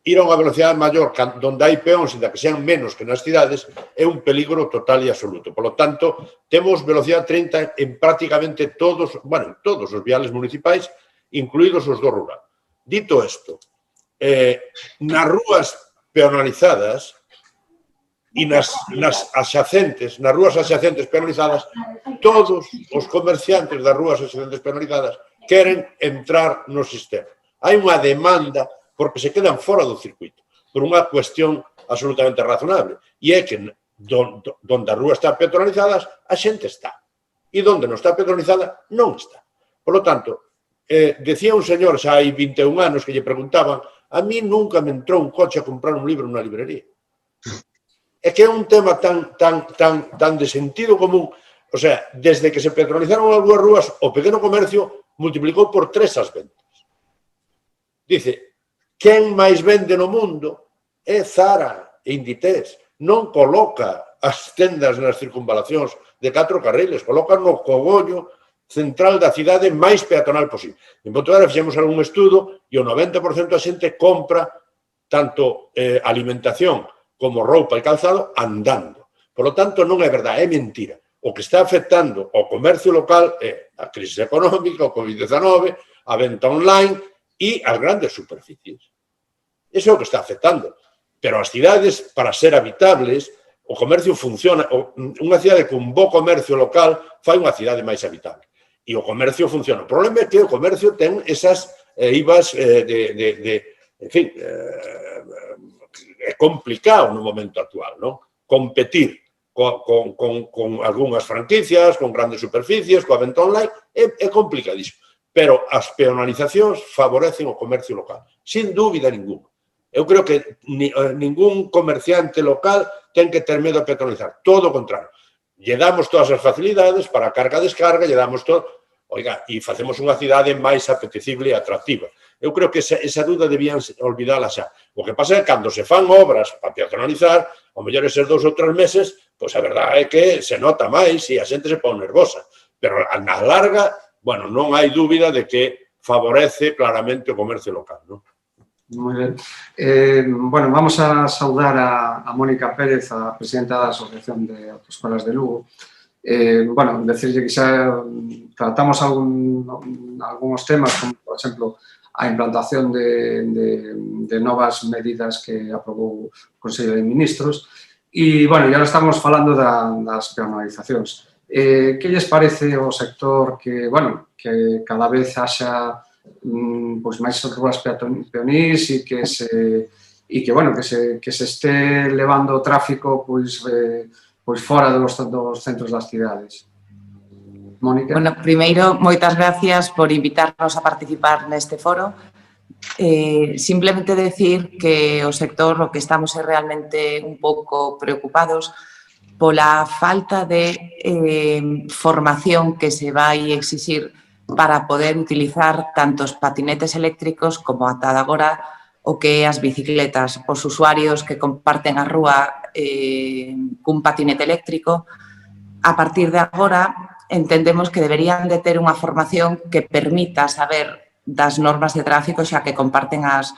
ir a unha velocidade maior onde hai peóns e da que sean menos que nas cidades é un peligro total e absoluto. Por lo tanto, temos velocidade 30 en prácticamente todos os viales municipais, incluídos os do rural. Dito isto, nas rúas peonalizadas e nas rúas axacentes penalizadas, todos os comerciantes das rúas axacentes penalizadas queren entrar no sistema. Hai unha demanda porque se quedan fora do circuito, por unha cuestión absolutamente razonable. E é que donde a rúa está peatonalizadas, a xente está. E donde non está peatonalizada, non está. Por lo tanto, decía un señor xa hai 21 anos que lle preguntaban, a mí nunca me entrou un coche a comprar un libro nunha librería. É que é un tema tan de sentido común. O sea, desde que se peatonalizaron as rúas, o pequeno comercio multiplicou por 3 as ventas. Dice, quen máis vende no mundo é Zara e Inditex. Non coloca as tendas nas circunvalacións de 4 carriles, coloca no cogollo central da cidade máis peatonal posible. En Pontevedra fixemos algún estudo e o 90% da xente compra tanto alimentación como roupa e calzado andando. Por lo tanto, non é verdade, é mentira. O que está afectando ao comercio local é a crise económica, o COVID-19, a venta online e as grandes superficies. Iso é o que está afectando. Pero as cidades, para ser habitables, o comercio funciona. Unha cidade con bo comercio local fai unha cidade máis habitable. E o comercio funciona. O problema é que o comercio ten esas IVAs en fin, é complicado no momento actual, non? Competir con algunhas franquicias, con grandes superficies, coa venta online, é complicadísimo. Pero as peonalizacións favorecen o comercio local, sin dúbida ninguna. Eu creo que ningún comerciante local ten que ter medo a peatonalizar, todo o contrario. Lle damos todas as facilidades para a carga-descarga, lle damos todo, oiga, e facemos unha cidade máis apetecible e atractiva. Eu creo que esa dúda debían olvidala xa. O que pasa é que cando se fan obras para peatonalizar, ao mellor eses 2 ou 3 meses, pois a verdade é que se nota máis e a xente se pon nervosa. Pero na larga, bueno, non hai dúbida de que favorece claramente o comercio local, non? Muy bien. Bueno, vamos a saudar a Mónica Pérez, a presidenta da Asociación de Autoescolas de Lugo. Bueno, decirlle que xa tratamos algúns temas, como, por exemplo, a implantación de novas medidas que aprobou o Consello de Ministros. E, bueno, ya estamos falando das peonalizacións. Que lles parece ao sector que, bueno, que cada vez haxa pois máis rúas peonís e que se este levando o tráfico pois fora dos centros das cidades. Mónica? Bueno, primeiro, moitas gracias por invitarnos a participar neste foro. Simplemente decir que o sector o que estamos é realmente un pouco preocupados pola falta de formación que se vai exixir para poder utilizar tanto os patinetes eléctricos como ata agora o que é as bicicletas. Os usuarios que comparten a rúa cun patinete eléctrico, a partir de agora entendemos que deberían de ter unha formación que permita saber das normas de tráfico xa que comparten as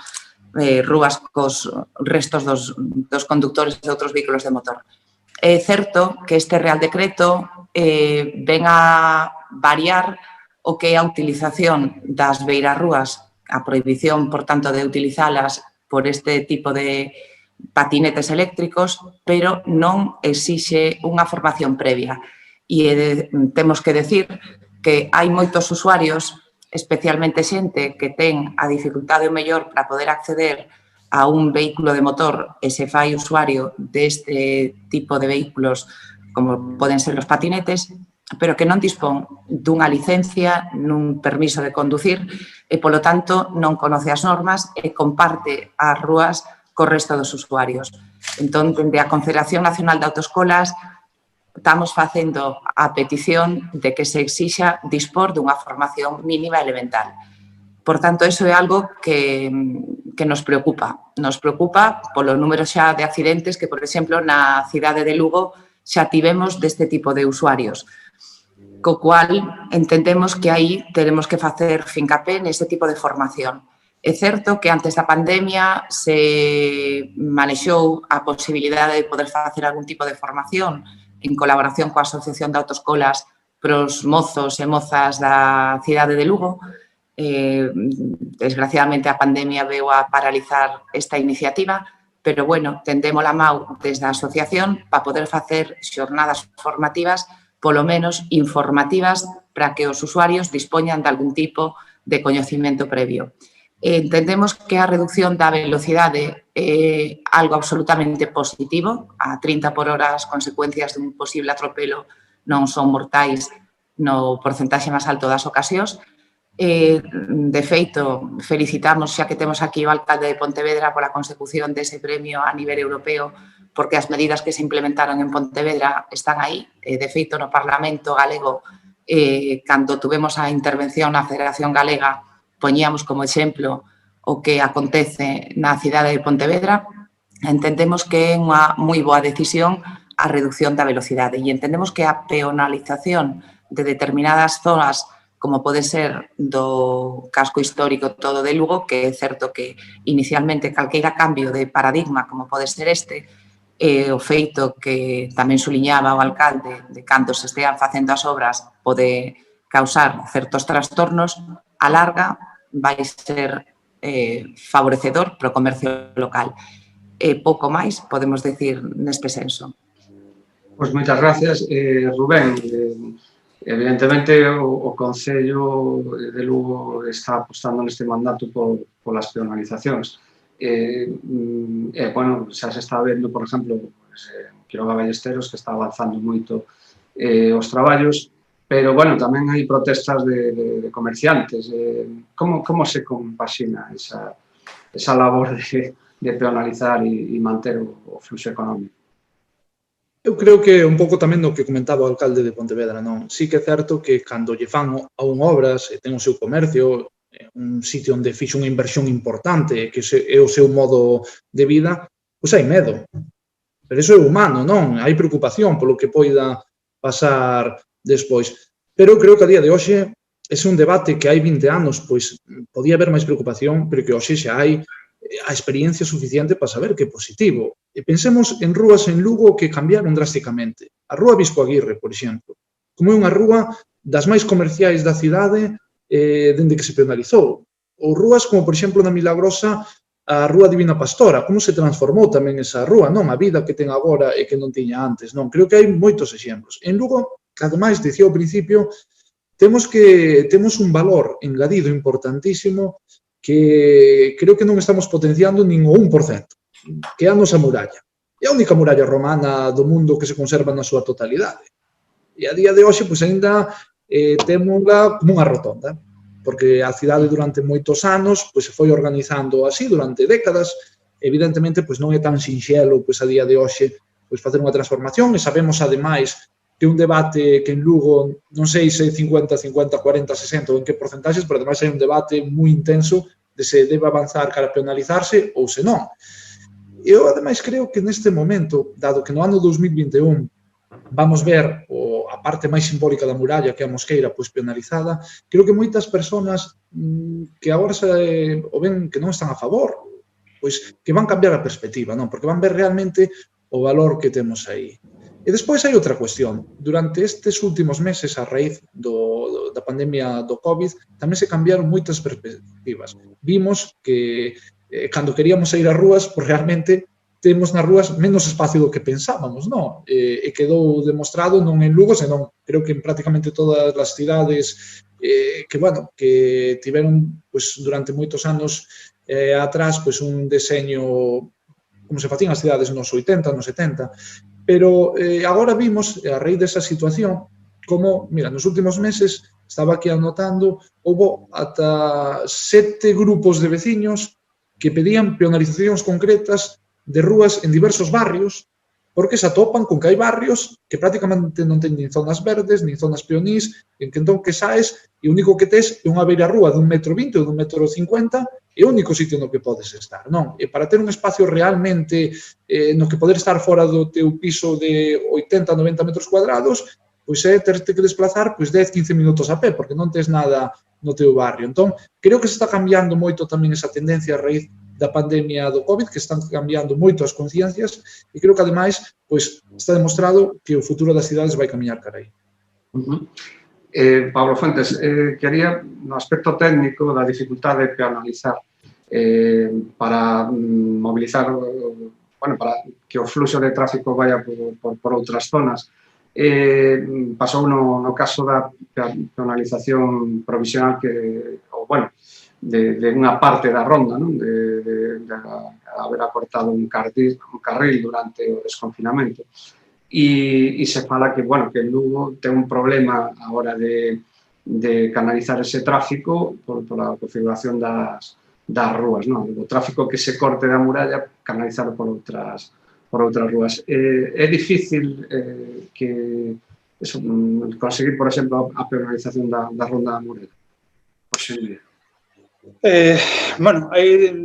rúas cos restos dos conductores de outros vehículos de motor. É certo que este Real Decreto ven a variar o que é a utilización das beirarrúas, a prohibición, por tanto, de utilizalas por este tipo de patinetes eléctricos, pero non exixe unha formación previa. E temos que decir que hai moitos usuarios, especialmente xente que ten a dificultade o mellor para poder acceder a un vehículo de motor e se fai usuario deste tipo de vehículos, como poden ser os patinetes, pero que non dispón dunha licencia, nun permiso de conducir e, polo tanto, non conoce as normas e comparte as rúas co resto dos usuarios. Entón, dende a Confederación Nacional de Autoescolas, estamos facendo a petición de que se exixa dispor dunha formación mínima elemental. Por tanto, iso é algo que nos preocupa. Nos preocupa polo número xa de accidentes que, por exemplo, na cidade de Lugo xa tivemos deste tipo de usuarios. Co cual, entendemos que aí teremos que facer fincapé neste tipo de formación. É certo que antes da pandemia se manexou a posibilidade de poder facer algún tipo de formación en colaboración coa Asociación de Autoescolas pros mozos e mozas da cidade de Lugo. Desgraciadamente, a pandemia veu a paralizar esta iniciativa, pero, bueno, tendemos a mau desde a asociación para poder facer xornadas formativas polo menos informativas para que os usuarios dispoñan de algún tipo de coñecemento previo. Entendemos que a reducción da velocidade é algo absolutamente positivo. A 30 por hora as consecuencias dun posible atropelo non son mortais no porcentaxe máis alto das ocasións. De feito, felicitamos xa que temos aquí o alcalde de Pontevedra pola consecución dese premio a nivel europeo porque as medidas que se implementaron en Pontevedra están aí. De feito, no Parlamento galego, cando tuvemos a intervención na Federación Galega, poñíamos como exemplo o que acontece na cidade de Pontevedra. Entendemos que é unha moi boa decisión a reducción da velocidade e entendemos que a peonalización de determinadas zonas como pode ser do casco histórico todo de Lugo, que é certo que inicialmente calqueira cambio de paradigma como pode ser este, o feito que tamén suliñaba o alcalde de cando se estean facendo as obras pode causar certos trastornos, a larga vai ser favorecedor para o comercio local. Pouco máis podemos decir neste senso. Pois moitas gracias, Rubén. Evidentemente, o Concello de Lugo está apostando neste mandato polas peonalizacións. Bueno, xa se está vendo, por exemplo, Quiroga Ballesteros, que está avanzando moito os traballos, pero, bueno, tamén hai protestas de comerciantes. Como se compaxina esa labor de peonalizar e manter o fluxo económico? Eu creo que un pouco tamén do que comentaba o alcalde de Pontevedra, non? Sí que é certo que cando lle fan a un obras e ten o seu comercio, un sitio onde fixe unha inversión importante, que é o seu modo de vida, pois hai medo. Pero iso é humano, non? Hai preocupación polo que poida pasar despois. Pero creo que a día de hoxe é un debate que hai 20 anos, pois podía haber máis preocupación, pero que hoxe xa hai a experiencia suficiente para saber que é positivo. E pensemos en rúas en Lugo que cambiaron drásticamente. A rúa Visco Aguirre, por exemplo, como é unha rúa das máis comerciais da cidade dende que se penalizou. Ou rúas como, por exemplo, na Milagrosa, a Rúa Divina Pastora, como se transformou tamén esa rúa, non? A vida que ten agora e que non tiña antes, non? Creo que hai moitos exemplos. En Lugo, ademais, dicía ao principio, temos un valor engadido importantísimo que creo que non estamos potenciando nin o 1%, que é a nosa muralla. É a única muralla romana do mundo que se conserva na súa totalidade. E a día de hoxe, pois, ainda témola como unha rotonda, porque a cidade durante moitos anos pois, se foi organizando así durante décadas. Evidentemente, pois, non é tan sinxelo pois, a día de hoxe pois, facer unha transformación, e sabemos, ademais, que un debate que en Lugo, non sei se 50, 50, 40, 60 ou en que porcentaxes, pero ademais hai un debate moi intenso de se debe avanzar cara a penalizarse ou se non. Eu, ademais, creo que neste momento, dado que no ano 2021 vamos ver a parte máis simbólica da muralla, que é a Mosqueira, pois penalizada, creo que moitas persoas que agora o ven que non están a favor, pois que van cambiar a perspectiva, non? Porque van ver realmente o valor que temos aí. E despois hai outra cuestión. Durante estes últimos meses, a raíz da pandemia do COVID, tamén se cambiaron moitas perspectivas. Vimos que cando queríamos ir ás rúas, pois realmente temos nas rúas menos espacio do que pensábamos, non? E quedou demostrado non en Lugo, senón creo que en prácticamente todas as cidades que tiveron pois, durante moitos anos atrás pois, un deseño como se facían as cidades nos 80, nos 70, pero agora vimos, a raíz desa situación, como, mira, nos últimos meses, estaba aquí anotando, houve ata 7 grupos de veciños que pedían penalizacións concretas de rúas en diversos barrios, porque se atopan con que hai barrios que prácticamente non ten nin zonas verdes, nin zonas peonís, en que entón que saes e o único que tes é unha beira rúa dun 1,20 m ou dun 1,50 m, é o único sitio no que podes estar, non? E para ter un espacio realmente no que poder estar fora do teu piso de 80-90 metros cuadrados, pois é terte que desplazar pois 10-15 minutos a pé, porque non tes nada no teu barrio. Entón, creo que se está cambiando moito tamén esa tendencia a raíz da pandemia do COVID, que están cambiando moito as conciencias, e creo que, ademais, pois, está demostrado que o futuro das cidades vai camiñar cara aí. Pablo Fuentes, quería, no aspecto técnico da dificultade de penalizar para mobilizar, bueno, para que o fluxo de tráfico vaya por outras zonas. Pasou no caso da penalización provisional que, ou, bueno, de unha parte da ronda, non? De haber acortado un carril durante o desconfinamento. E se fala que, bueno, que Lugo ten un problema a hora de canalizar ese tráfico por a configuración das rúas, non? O tráfico que se corte da muralla, canalizarlo por outras rúas. É difícil conseguir, por exemplo, a penalización da ronda da muralla. Hoxe en día. Bueno, aí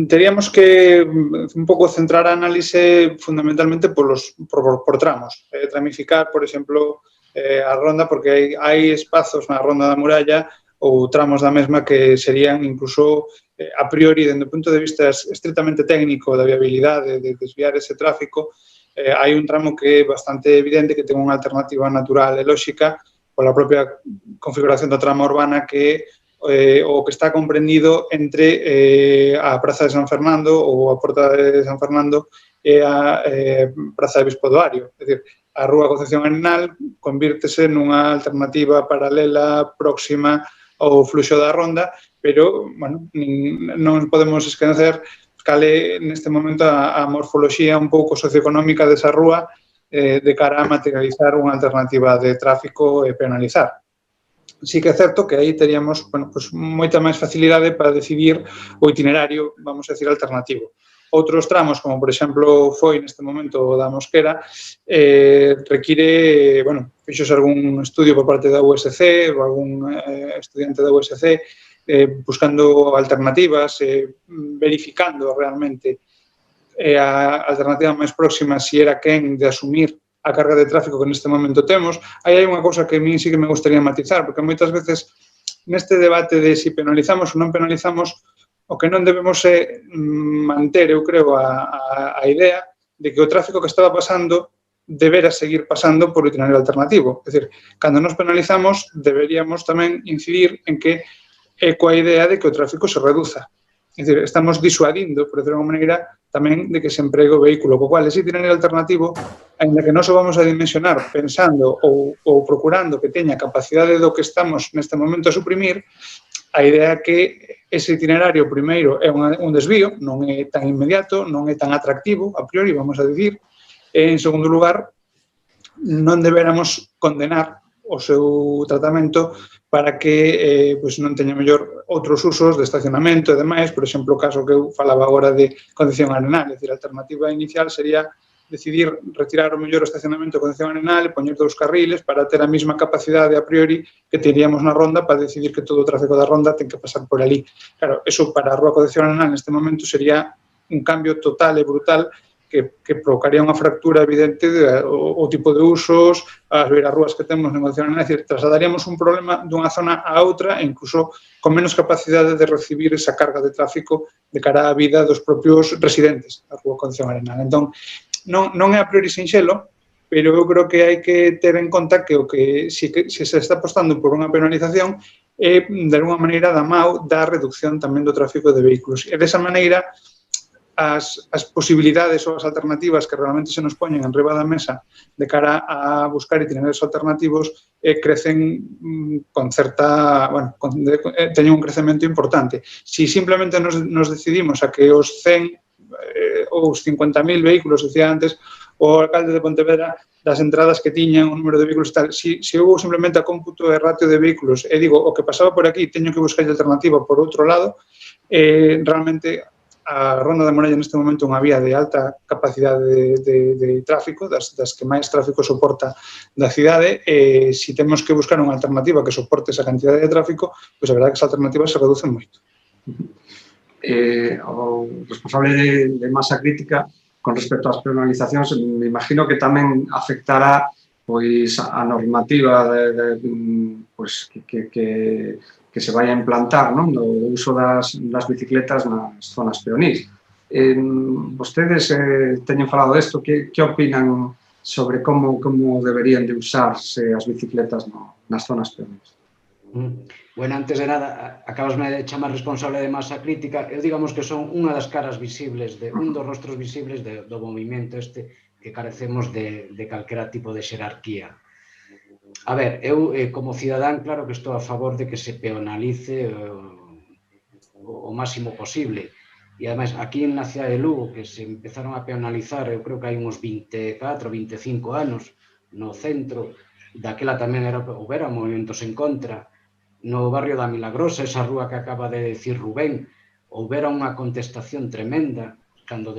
teríamos que un pouco centrar a análise fundamentalmente por tramos, tramificar, por exemplo, a ronda, porque hai espazos na ronda da muralla ou tramos da mesma que serían incluso a priori, dende o punto de vista estritamente técnico da viabilidade de desviar ese tráfico, hai un tramo que é bastante evidente que ten unha alternativa natural e lóxica pola propia configuración da trama urbana que o que está comprendido entre a Praza de San Fernando ou a Porta de San Fernando e a Praza de Bispo do Ario. É dicir, a Rúa Concepción Arenal convírtese nunha alternativa paralela próxima ao fluxo da Ronda, pero, bueno, non podemos esquecer cal é neste momento a morfoloxía un pouco socioeconómica desa rúa de cara a materializar unha alternativa de tráfico e penalizar. Sí que é certo que aí teríamos moita máis facilidade para decidir o itinerario, vamos a decir, alternativo. Outros tramos, como por exemplo foi neste momento o da Mosquera, require, fixose algún estudio por parte da USC ou algún estudiante da USC buscando alternativas, verificando realmente a alternativa máis próxima si era quen de asumir a carga de tráfico que neste momento temos. Aí hai unha cousa que a mí sí que me gustaría matizar, porque moitas veces neste debate de si penalizamos ou non penalizamos, o que non debemos é manter, eu creo, a idea de que o tráfico que estaba pasando debera seguir pasando por itinerario alternativo. É dicir, cando nos penalizamos, deberíamos tamén incidir en que é coa idea de que o tráfico se reduza. É dicir, estamos disuadindo, por decirlo de unha maneira, tamén de que se empregue o vehículo, co cual ese itinerario alternativo, ainda que non o vamos a dimensionar pensando ou procurando que teña capacidade do que estamos neste momento a suprimir, a idea é que ese itinerario, primeiro, é un desvío, non é tan inmediato, non é tan atractivo, a priori, vamos a dicir, e, en segundo lugar, non deberamos condenar o seu tratamento para que non teña mellor outros usos de estacionamento e demais, por exemplo, o caso que eu falaba agora de Concepción Arenal, é dicir, a alternativa inicial sería decidir retirar o mellor estacionamento de Concepción Arenal e poñer 2 carriles para ter a mesma capacidade a priori que teríamos na Ronda para decidir que todo o tráfego da Ronda ten que pasar por ali. Claro, eso para a Rúa Concepción Arenal neste momento sería un cambio total e brutal que provocaría unha fractura evidente do tipo de usos, as beirarrúas que temos en Concepción Arenal, é dicir, trasladaríamos un problema dunha zona a outra e incluso con menos capacidade de recibir esa carga de tráfico de cara á vida dos propios residentes da Rúa Concepción Arenal. Entón, non é a priori sinxelo, pero eu creo que hai que ter en conta que o que se está apostando por unha penalización é, de alguma maneira, da mao da reducción tamén do tráfico de vehículos. E desa maneira, as posibilidades ou as alternativas que realmente se nos poñen en riba da mesa de cara a buscar itinerarios alternativos crecen con certa, teñen un crecemento importante. Si simplemente nos decidimos a que os 100 ou os 50.000 vehículos, decía antes, o alcalde de Pontevedra, das entradas que tiñan o número de vehículos tal, se houve simplemente a cómputo de ratio de vehículos, e digo, o que pasaba por aquí teño que buscar alternativa por outro lado, realmente a Ronda da Morella neste momento é unha vía de alta capacidade de tráfico, das que máis tráfico soporta da cidade, e se temos que buscar unha alternativa que soporte esa cantidade de tráfico, pois a verdade é que esa alternativa se reduce moito. O responsable de masa crítica con respecto ás penalizacións, me imagino que tamén afectará pois a normativa que se vai a implantar, non, do uso das bicicletas nas zonas peonís. Vostedes teñen falado desto, que opinan sobre como deberían de usarse as bicicletas nas zonas peonís? Bueno, antes de nada, acabasme de chamar responsable de masa crítica. Eu digamos que son unha das caras visibles, un dos rostros visibles do movimento este que carecemos de calquera tipo de xerarquía. A ver, eu como cidadán claro que estou a favor de que se peonalice o máximo posible. E ademais, aquí na cidade de Lugo, que se empezaron a peonalizar, eu creo que hai uns 24, 25 anos, no centro, daquela tamén houbera movimentos en contra. No barrio da Milagrosa, esa rúa que acaba de decir Rubén, houbera unha contestación tremenda, cando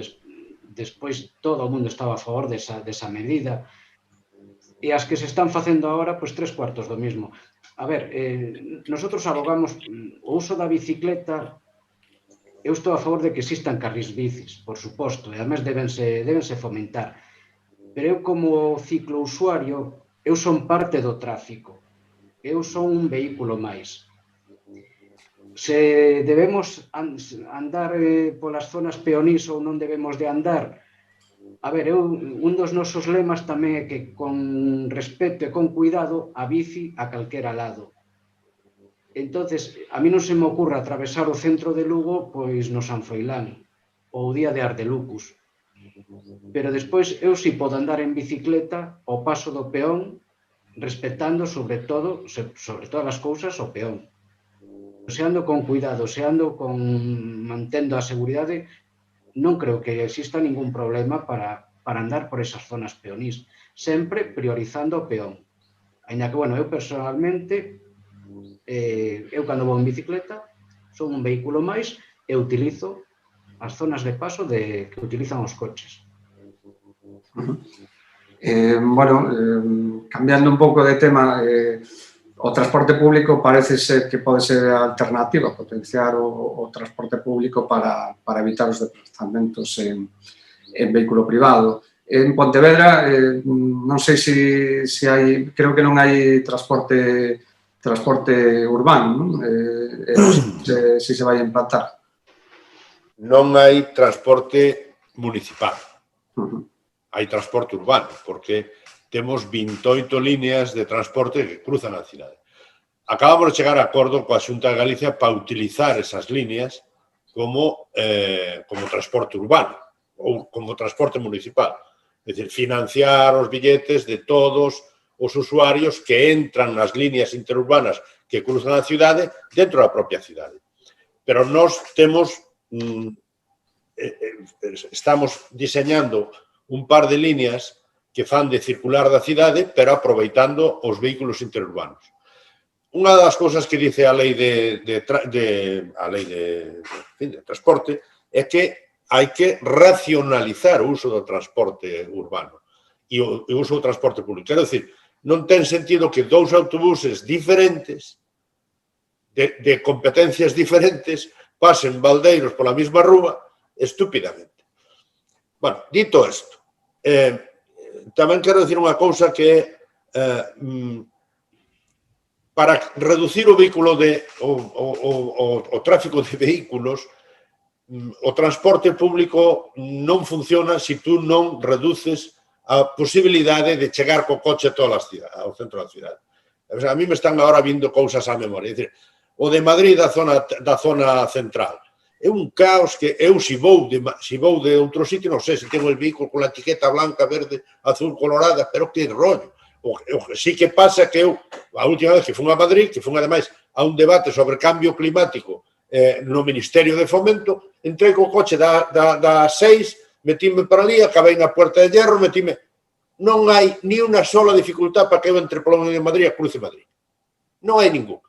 despois todo o mundo estaba a favor desa medida. E as que se están facendo agora, pois 3/4 do mismo. A ver, nosotros abogamos o uso da bicicleta. Eu estou a favor de que existan carrís bicis, por suposto, e además débense fomentar. Pero eu como ciclousuario, eu son parte do tráfico. Eu son un vehículo máis. Se debemos andar polas zonas peonís ou non debemos de andar, a ver, un dos nosos lemas tamén é que con respeto e con cuidado a bici a calquera lado. Entonces, a mí non se me ocurre atravesar o centro de Lugo pois no San Froilán ou o día de Ardelucus. Pero despois eu si podo andar en bicicleta ao paso do peón, respetando sobre todas as cousas o peón. Se ando con cuidado, se ando mantendo a seguridade, non creo que exista ningún problema para andar por esas zonas peonís, sempre priorizando o peón. Ainda que, bueno, eu personalmente, eu cando vou en bicicleta, son un vehículo máis e utilizo as zonas de paso que utilizan os coches. Bueno, cambiando un pouco de tema, o transporte público parece ser que pode ser a alternativa, potenciar o transporte público para evitar os desplazamentos en vehículo privado. En Pontevedra, non sei se hai, creo que non hai transporte urbano, non? Se se vai a implantar. Non hai transporte municipal. Hai transporte urbano, porque temos 28 líneas de transporte que cruzan a cidade. Acabamos de chegar a acordo coa Xunta de Galicia para utilizar esas líneas como transporte urbano ou como transporte municipal. É dicir, financiar os billetes de todos os usuarios que entran nas líneas interurbanas que cruzan a cidade dentro da propia cidade. Pero nós estamos diseñando un par de líneas que fan de circular da cidade, pero aproveitando os vehículos interurbanos. Unha das cousas que dice a lei de transporte é que hai que racionalizar o uso do transporte urbano e o uso do transporte público. Quero dicir, non ten sentido que dous autobuses diferentes, de competencias diferentes, pasen baldeiros pola mesma rúa estúpidamente. Bueno, dito isto, tamén quero dicir unha cousa que para reducir o vehículo o tráfico de vehículos, o transporte público non funciona se tú non reduces a posibilidade de chegar co coche a todas as cidades, ao centro da cidade. A mí me están agora vindo cousas á memoria. É dicir, o de Madrid da zona central é un caos que eu, se vou de outro sitio, non sei se tengo el vehículo con la etiqueta blanca, verde, azul, colorada, pero que rollo. Sí que pasa que eu, a última vez que fui a Madrid, que fui ademais a un debate sobre cambio climático no Ministerio de Fomento, entrei co coche da 6, metíme para ali, acabei na Puerta de Hierro, metíme... Non hai ni unha sola dificultad para que eu entre polo medio de Madrid a cruce Madrid. Non hai ningún.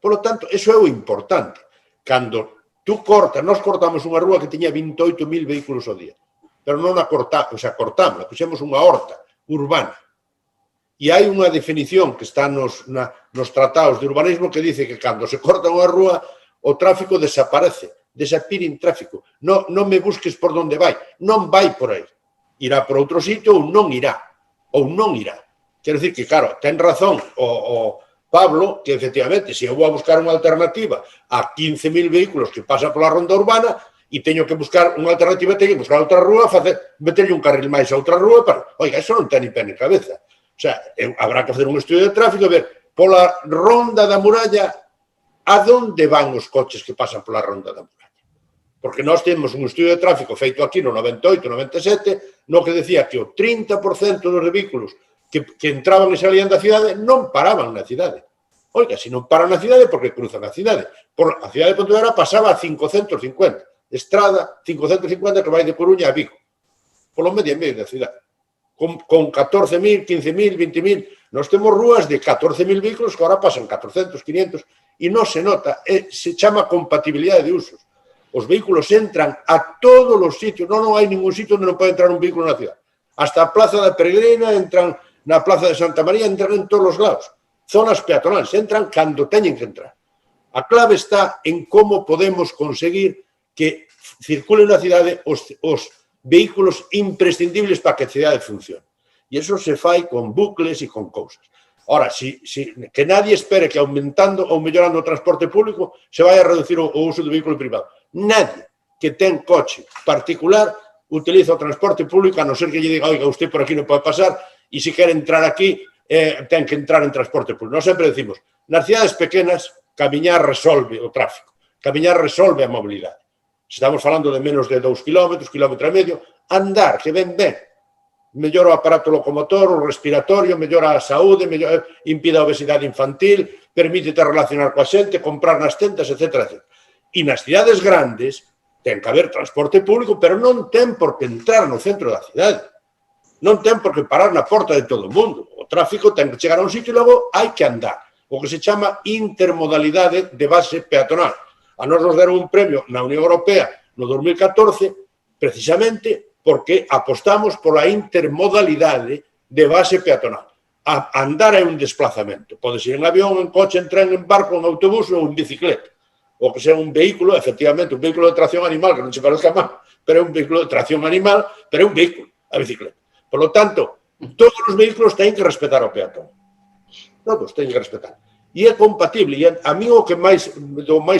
Por lo tanto, eso é o importante. Cando tú cortas, nós cortamos unha rúa que tiña 28.000 vehículos ao día, pero non a cortamos, cortamos, puxemos unha horta urbana. E hai unha definición que está nos tratados de urbanismo que dice que cando se corta unha rúa, o tráfico desaparece, desapirin tráfico. Non me busques por onde vai, non vai por aí. Irá por outro sitio ou non irá. Quero dicir que, claro, ten razón o Pablo, que efectivamente, se eu vou a buscar unha alternativa a 15.000 vehículos que pasan pola ronda urbana e teño que buscar unha alternativa, teño que buscar outra rúa, meterlle un carril máis a outra rúa, para... Oiga, eso non ten ni pé ni cabeza. O sea, habrá que facer un estudio de tráfico e ver pola ronda da muralla a donde van os coches que pasan pola ronda da muralla. Porque nós temos un estudio de tráfico feito aquí no 98, 97, no que decía que o 30% dos vehículos que entraban e salían da cidade non paraban na cidade. Oiga, se non paran na cidade, porque cruzan a cidade. A cidade de Pontevedra pasaba a 550. Estrada 550 que vai de Coruña a Vigo. Polo medio e medio da cidade. Con 14.000, 15.000, 20.000. Nós temos rúas de 14.000 vehículos que agora pasan 400, 500 e non se nota. Se chama compatibilidade de usos. Os vehículos entran a todos os sitios. Non hai ningún sitio onde non pode entrar un vehículo na cidade. Hasta a Plaza da Peregrina entran, na Plaza de Santa María entran en todos os lados. Zonas peatonales, entran cando teñen que entrar. A clave está en como podemos conseguir que circulen na cidade os vehículos imprescindibles para que a cidade funcione. E iso se fai con bucles e con cousas. Ora, que nadie espere que aumentando ou mellorando o transporte público se vai a reducir o uso do vehículo privado. Nadie que ten coche particular utiliza o transporte público, a non ser que lle diga, oiga, usted por aquí non pode pasar, e se quere entrar aquí, ten que entrar en transporte público. Nós sempre decimos, nas cidades pequenas, camiñar resolve o tráfico, camiñar resolve a mobilidade. Se estamos falando de menos de 2 km, kilómetro e medio, andar, que ben, mellora o aparato locomotor, o respiratorio, mellora a saúde, impide a obesidade infantil, permítete relacionar coa xente, comprar nas tendas, etc. E nas cidades grandes ten que haber transporte público, pero non ten por que entrar no centro da cidade. Non ten por que parar na porta de todo o mundo. O tráfico ten que chegar a un sitio e logo hai que andar. O que se chama intermodalidade de base peatonal. A nós nos deron un premio na Unión Europea no 2014 precisamente porque apostamos pola intermodalidade de base peatonal. Andar é un desplazamento. Pode ser en avión, en coche, en tren, en barco, en autobús ou en bicicleta. Ou que sea un vehículo, efectivamente, un vehículo de tracción animal, que non se parezca mal, pero é un vehículo de tracción animal, pero é un vehículo, a bicicleta. Por lo tanto, todos os vehículos teñen que respetar o peatón. Todos teñen que respetar. E é compatible. E a mí o que máis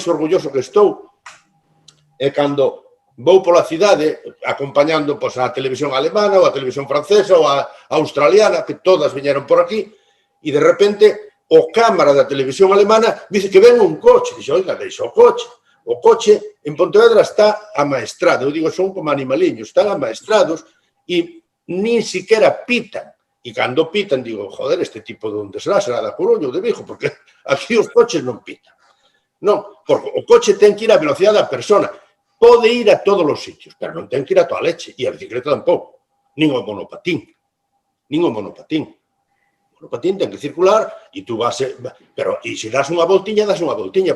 orgulloso que estou é cando vou pola cidade acompañando a televisión alemana ou a televisión francesa ou a australiana, que todas viñeron por aquí, e de repente o cámara da televisión alemana dice que ven un coche. Dixe, oiga, deixa o coche. O coche en Pontevedra está amaestrado. Eu digo, son como animaliños, están amaestrados e nin siquiera pitan. E cando pitan, digo, joder, este tipo de onde será da Coruña ou de Vigo, porque aquí os coches non pitan. Non, porque o coche ten que ir a velocidade da persona. Pode ir a todos os sitios, pero non ten que ir a toda leche. E a bicicleta tampouco. Nin o monopatín. Nin o monopatín. O monopatín ten que circular e tú vas... Pero, e se das unha voltiña,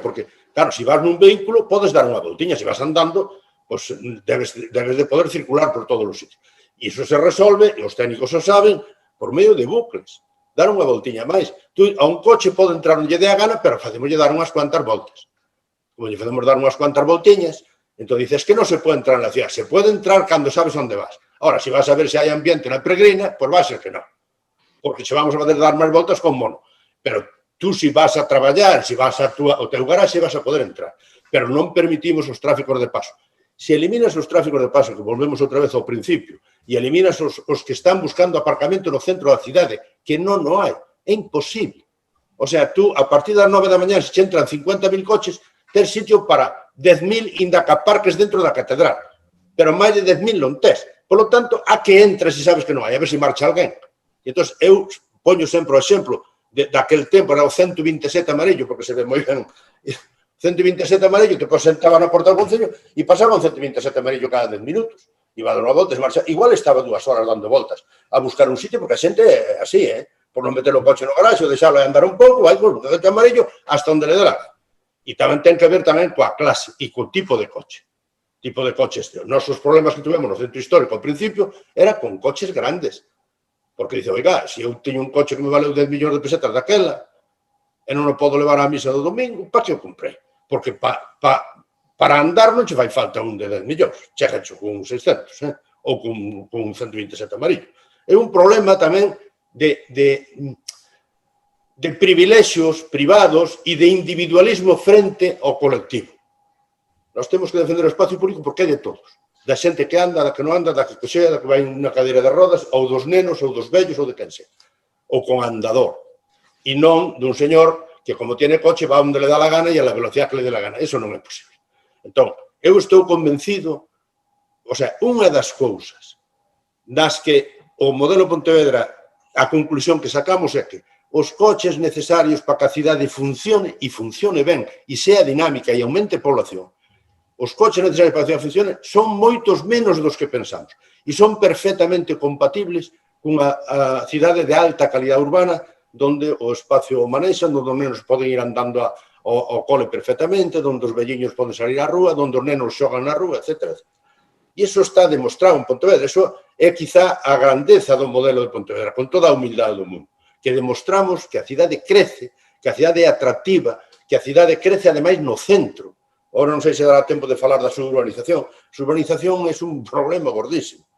porque, claro, se vas nun vehículo, podes dar unha voltiña. Se vas andando, pues debes de poder circular por todos os sitios. E iso se resolve, e os técnicos o saben, por medio de bucles, dar unha voltiña máis. A un coche pode entrar onde lle dé a gana, pero facemoslle dar unhas cuantas voltas. Como lle facemos dar unhas cuantas voltiñas, entón dices que non se pode entrar na ciudad. Se pode entrar cando sabes onde vas. Ahora, se vas a ver se hai ambiente na peregrina, pois vai ser que non. Porque se vamos a poder dar máis voltas con mono. Pero tú, se vas a traballar, se vas ao teu garaxe, vas a poder entrar. Pero non permitimos os tráficos de paso. Se eliminas os tráficos de paso, que volvemos outra vez ao principio, e eliminas os que están buscando aparcamento no centro da cidade, que non o hai, é imposible. O sea, tú, a partir das 9 da mañá, se entran 50.000 coches, ter sitio para 10.000 indacaparques dentro da catedral. Pero máis de 10.000 non tes. Por lo tanto, a que entres se sabes que non hai, a ver se marcha alguén. E entón, eu poño sempre o exemplo daquel tempo, era o 127 amarillo, porque se ve moi ben. 127 amarillo, te sentaba na porta do Concello e pasaba un 127 amarillo cada 10 minutos. Iba dando voltas, marcha. Igual estaba 2 horas dando voltas a buscar un sitio, porque a xente é así, por non meter o coche no garaxe, deixalo e andar un pouco, vai con o 127 amarillo hasta onde le dá. E tamén ten que ver tamén coa clase e co tipo de coche. Tipo de coches. Nosos problemas que tuvemos no centro histórico ao principio era con coches grandes. Porque dice, oiga, se eu teño un coche que me valeu 10 millóns de pesetas daquela e non o podo levar á misa do domingo, para que o comprei? Porque para andar non che fai falta un de 10 millóns, chegacho con 600, ou con 127 amarillo. É un problema tamén de privilexios privados e de individualismo frente ao colectivo. Nós temos que defender o espacio público porque é de todos. Da xente que anda, da que non anda, da que coxea, da que vai na cadeira de rodas, ou dos nenos, ou dos vellos, ou de quen sea. Ou con andador. E non dun señor que, como tiene coche, va onde le dá la gana e a la velocidade que le dé la gana. Eso non é posible. Entón, eu estou convencido, o sea, unha das cousas das que o modelo Pontevedra, a conclusión que sacamos é que os coches necesarios para que a cidade funcione e funcione ben e sea dinámica e aumente a población, os coches necesarios para que a cidade funcione son moitos menos dos que pensamos e son perfectamente compatibles cunha cidade de alta calidad urbana donde o espacio o manexan, onde os nenos poden ir andando ao cole perfectamente, onde os velliños poden salir á rúa, onde os nenos xogan na rúa, etc. E iso está demostrado en Pontevedra. Iso é quizá a grandeza do modelo de Pontevedra, con toda a humildade do mundo, que demostramos que a cidade crece, que a cidade é atractiva, que a cidade crece ademais no centro. Ora non sei se dará tempo de falar da suburbanización. A suburbanización é un problema gordísimo.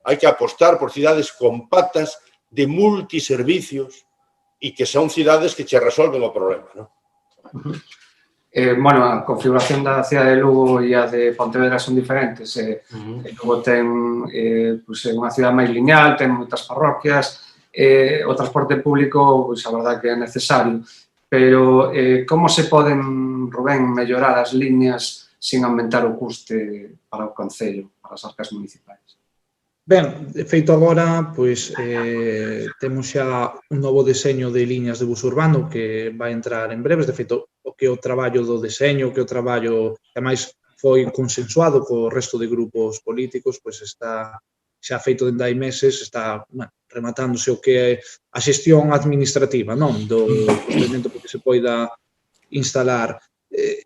Hai que apostar por cidades compactas de multiservicios e que son cidades que che resolven o problema, non? Bueno, a configuración da cidade de Lugo e a de Pontevedra son diferentes. Lugo ten unha cidade máis lineal, ten moitas parroquias, o transporte público, a verdade que é necesario. pero como se poden, Rubén, mellorar as liñas sin aumentar o custe para o Concello, para as arcas municipais? Ben, de feito agora, pois, temos xa un novo deseño de liñas de bus urbano que vai entrar en breves. De feito, o que o traballo do deseño, o que o traballo, ademais, foi consensuado co resto de grupos políticos, pois está xa feito dende hai meses, está rematándose o que é a xestión administrativa, non? Do procedimento que se poida instalar.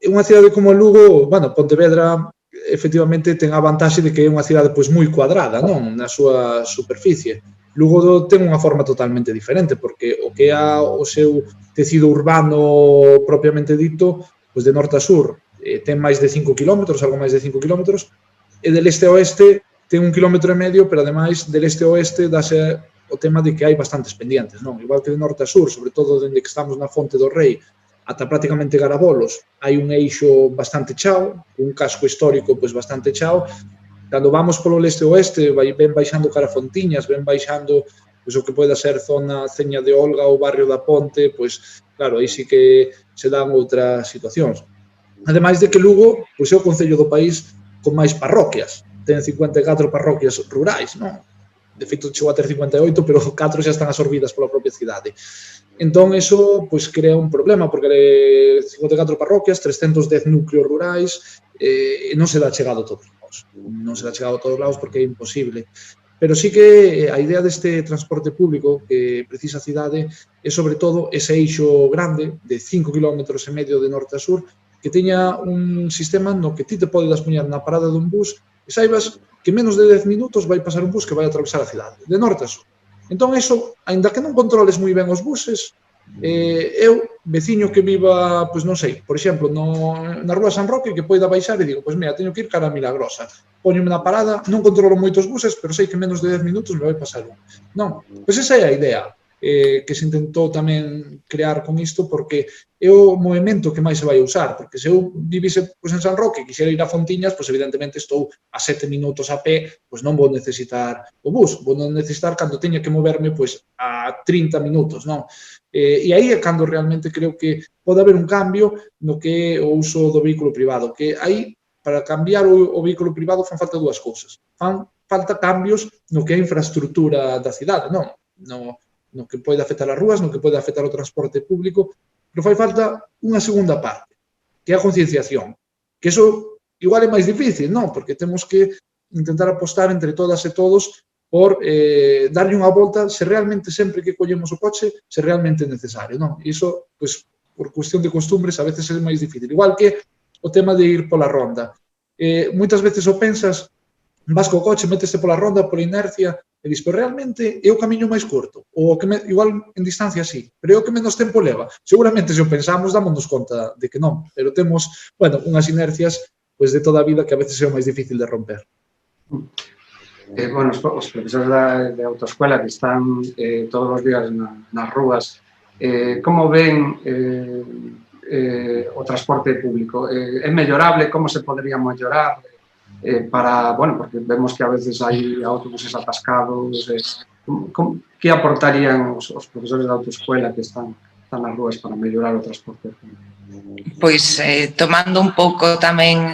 Unha cidade como Lugo, Pontevedra, efectivamente ten a vantaxe de que é unha cidade pois moi cuadrada, non, na súa superficie. Lugo ten unha forma totalmente diferente, porque o que é o seu tecido urbano propiamente dito, pois de norte a sur, ten máis de 5 km, algo máis de 5 km, e de leste a oeste ten 1,5 km, pero ademais de leste a oeste dase o tema de que hai bastantes pendientes, non? Igual que de norte a sur, sobre todo dende que estamos na Fonte do Rei, ata prácticamente Garabolos, hai un eixo bastante chao, un casco histórico pois bastante chao. Cando vamos polo leste-oeste, ven baixando cara a Fontiñas, ven baixando pois o que poida ser zona Ceña de Olga ou barrio da Ponte, pois claro, aí sí que se dan outras situacións. Ademais de que Lugo pois é o concello do país con máis parroquias, ten 54 parroquias rurais, non? De feito, chegou a ter 58, pero 4 xa están absorbidas pola propia cidade. Entón, iso pois, crea un problema, porque 54 parroquias, 310 núcleos rurais, non se dá chegado a todos lados. Non se dá chegado a todos lados porque é imposible. Pero sí que a idea deste transporte público que precisa a cidade é, sobre todo, ese eixo grande de 5,5 km de norte a sur, que teña un sistema no que ti te podes poñer na parada dun bus e saibas que menos de 10 minutos vai pasar un bus que vai atravesar a cidade, de norte a sur. Entón, iso, aínda que non controles moi ben os buses, eu, veciño que viva, pois non sei, por exemplo, na rúa San Roque, que poida baixar e digo, pois mira, teño que ir cara a Milagrosa, poñome na parada, non controlo moitos buses, pero sei que menos de 10 minutos me vai pasar un. Non, pois esa é a idea que se intentou tamén crear con isto, porque é o movimento que máis se vai usar, porque se eu vivise pois, en San Roque e quixera ir a Fontiñas, pois evidentemente estou a 7 minutos a pé, pois non vou necesitar o bus, vou necesitar cando teña que moverme pois, a 30 minutos, non? E aí é cando realmente creo que pode haber un cambio no que é o uso do vehículo privado, que aí, para cambiar o vehículo privado, fan falta dúas cousas. Fan falta cambios no que é a infraestructura da cidade, non? No que pode afectar as rúas, no que pode afectar o transporte público, pero fai falta unha segunda parte, que é a concienciación, que iso igual é máis difícil, non? Porque temos que intentar apostar entre todas e todos por darlle unha volta se realmente sempre que collemos o coche, se realmente é necesario, non? Iso, pois, por cuestión de costumbres, a veces é máis difícil. Igual que o tema de ir pola ronda. Moitas veces o pensas, vas co coche, méteste pola ronda, pola inercia, e dis, pero realmente é o camiño máis curto, ou igual en distancia sí, pero é o que menos tempo leva. Seguramente, se o pensamos, dámonos conta de que non, pero temos, unhas inercias pois de toda a vida que a veces é o máis difícil de romper. Os profesores de autoescuela que están todos os días nas rúas, como ven o transporte público? É mellorable? Como se podría mellorar? Porque vemos que a veces hai autobuses atascados. Que aportarían os profesores de autoescuela que están nas rúas para mellorar o transporte público? Pois, tomando un pouco tamén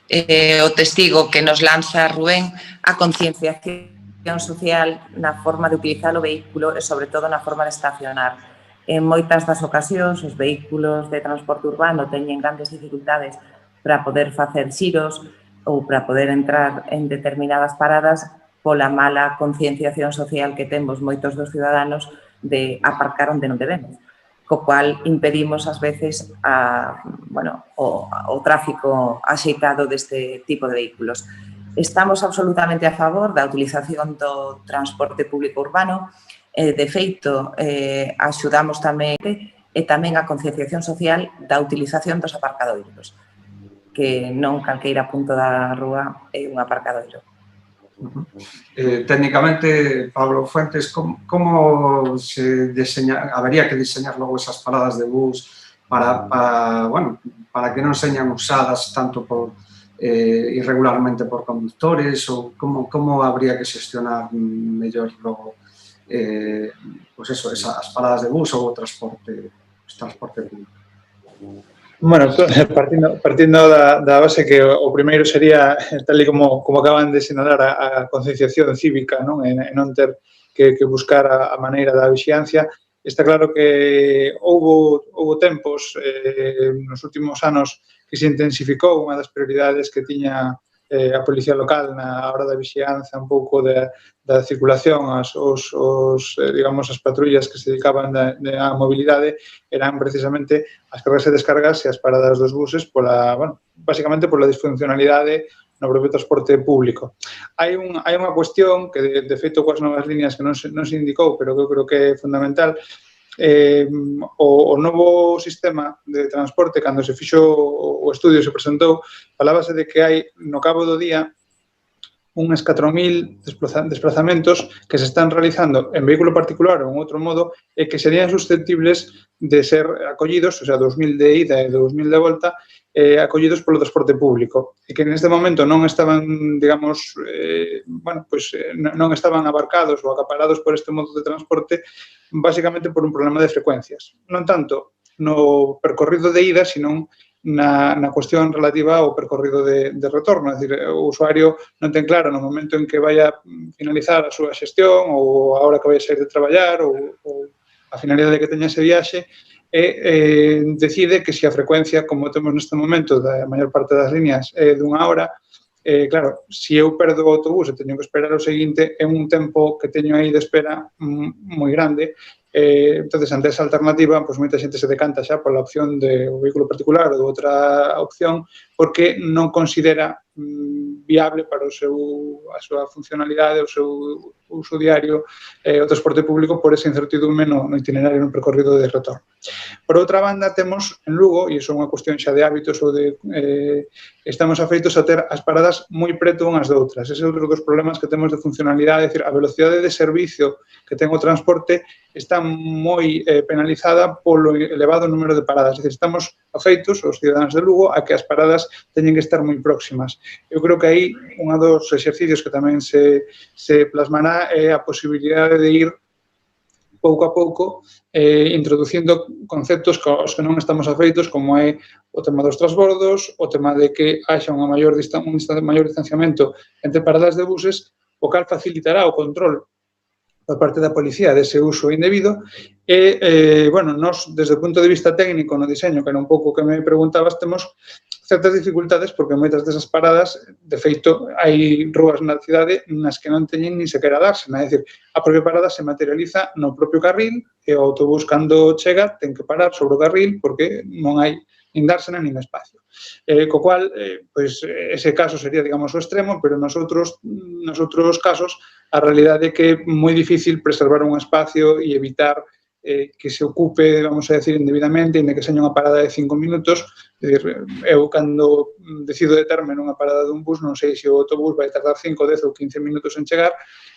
o testigo que nos lanza Rubén, a concienciación social na forma de utilizar o vehículo e, sobre todo, na forma de estacionar. En moitas das ocasións, os vehículos de transporte urbano teñen grandes dificultades para poder facer xiros ou para poder entrar en determinadas paradas pola mala concienciación social que temos moitos dos ciudadanos de aparcar onde non debemos, co cual impedimos ás veces o tráfico axeitado deste tipo de vehículos. Estamos absolutamente a favor da utilización do transporte público urbano. De feito, axudamos tamén a concienciación social da utilización dos aparcadoiros, que non calqueira punto da rúa é un aparcadoiro. Técnicamente, Pablo Fuentes, como se diseña, habería que diseñar logo esas paradas de bus para que non señan usadas tanto irregularmente por conductores, ou como habría que xestionar mellor logo esas paradas de bus ou o transporte transporte público. Bueno, partindo da base que o primeiro sería, tal e como acaban de sinalar, a concienciación cívica, non? E non ter que buscar a maneira da vixiancia. Está claro que houbo tempos nos últimos anos que se intensificou unha das prioridades que tiña a Policía Local na hora da vixianza, un pouco da circulación, digamos, as patrullas que se dedicaban á mobilidade eran precisamente as cargas e descargas e as paradas dos buses basicamente pola disfuncionalidade no propio transporte público. Hai unha cuestión que, de feito, coas novas líneas que non se indicou, pero que eu creo que é fundamental. O novo sistema de transporte, cando se fixo o estudio, se presentou, falábase de que hai no cabo do día uns 4.000 desplazamentos que se están realizando en vehículo particular ou en outro modo e que serían susceptibles de ser acollidos, o sea, 2.000 de ida e 2.000 de volta, acollidos polo transporte público e que neste momento non estaban, digamos, non estaban abarcados ou acaparados por este modo de transporte basicamente por un problema de frecuencias. Non tanto no percorrido de ida, sino na cuestión relativa ao percorrido de retorno. É dicir, o usuario non ten claro no momento en que vai a finalizar a súa xestión ou a hora que vai a sair de traballar ou a finalidade que teña ese viaxe e decide que se a frecuencia, como temos neste momento da maior parte das líneas, é dunha hora, claro, se eu perdo o autobús e teño que esperar o seguinte, é un tempo que teño aí de espera moi grande. Entonces, ante esa alternativa, pues moita xente se decanta xa pola opción do vehículo particular ou outra opción porque non considera viable para a súa funcionalidade, o seu uso diario, o transporte público por esa incertidumbre no itinerario, no percorrido de retorno. Por outra banda, temos en Lugo, e iso é unha cuestión xa de hábitos ou de... estamos afeitos a ter as paradas moi preto unhas de outras. Ese é outro dos problemas que temos de funcionalidade, é dicir, a velocidade de servicio que ten o transporte está moi penalizada polo elevado número de paradas. É dicir, estamos afeitos, os cidadáns de Lugo, a que as paradas teñen que estar moi próximas. Eu creo que aí un dos exercicios que tamén se plasmará é a posibilidade de ir pouco a pouco introducindo conceptos aos que non estamos afeitos, como é o tema dos transbordos, o tema de que haxa un maior distanciamento entre paradas de buses, o cal facilitará o control por parte da policía dese uso indebido e, nós, desde o punto de vista técnico no diseño, que era un pouco que me preguntabas, temos certas dificultades porque moitas desas paradas, de feito, hai rúas na cidade nas que non teñen ni sequera dársena, é dicir, a propia parada se materializa no propio carril e o autobús cando chega ten que parar sobre o carril porque non hai nin dársena nin espacio. Co cual, ese caso sería, digamos, o extremo, pero nos outros casos a realidade é que é moi difícil preservar un espacio e evitar que se ocupe, vamos a decir, indebidamente, inda que seña unha parada de 5 minutos. Eu, cando decido determe nunha parada dun bus, non sei se o autobús vai tardar 5, 10 ou 15 minutos en chegar,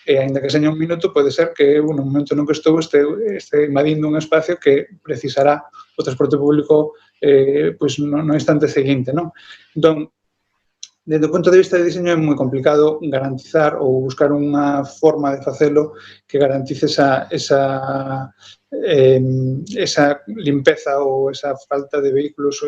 e, ainda que seña un minuto, pode ser que eu, no momento no que estou, este invadindo un espacio que precisará o transporte público no instante seguinte, non? Entón, desde o punto de vista de diseño é moi complicado garantizar ou buscar unha forma de facelo que garantice esa limpeza ou esa falta de vehículos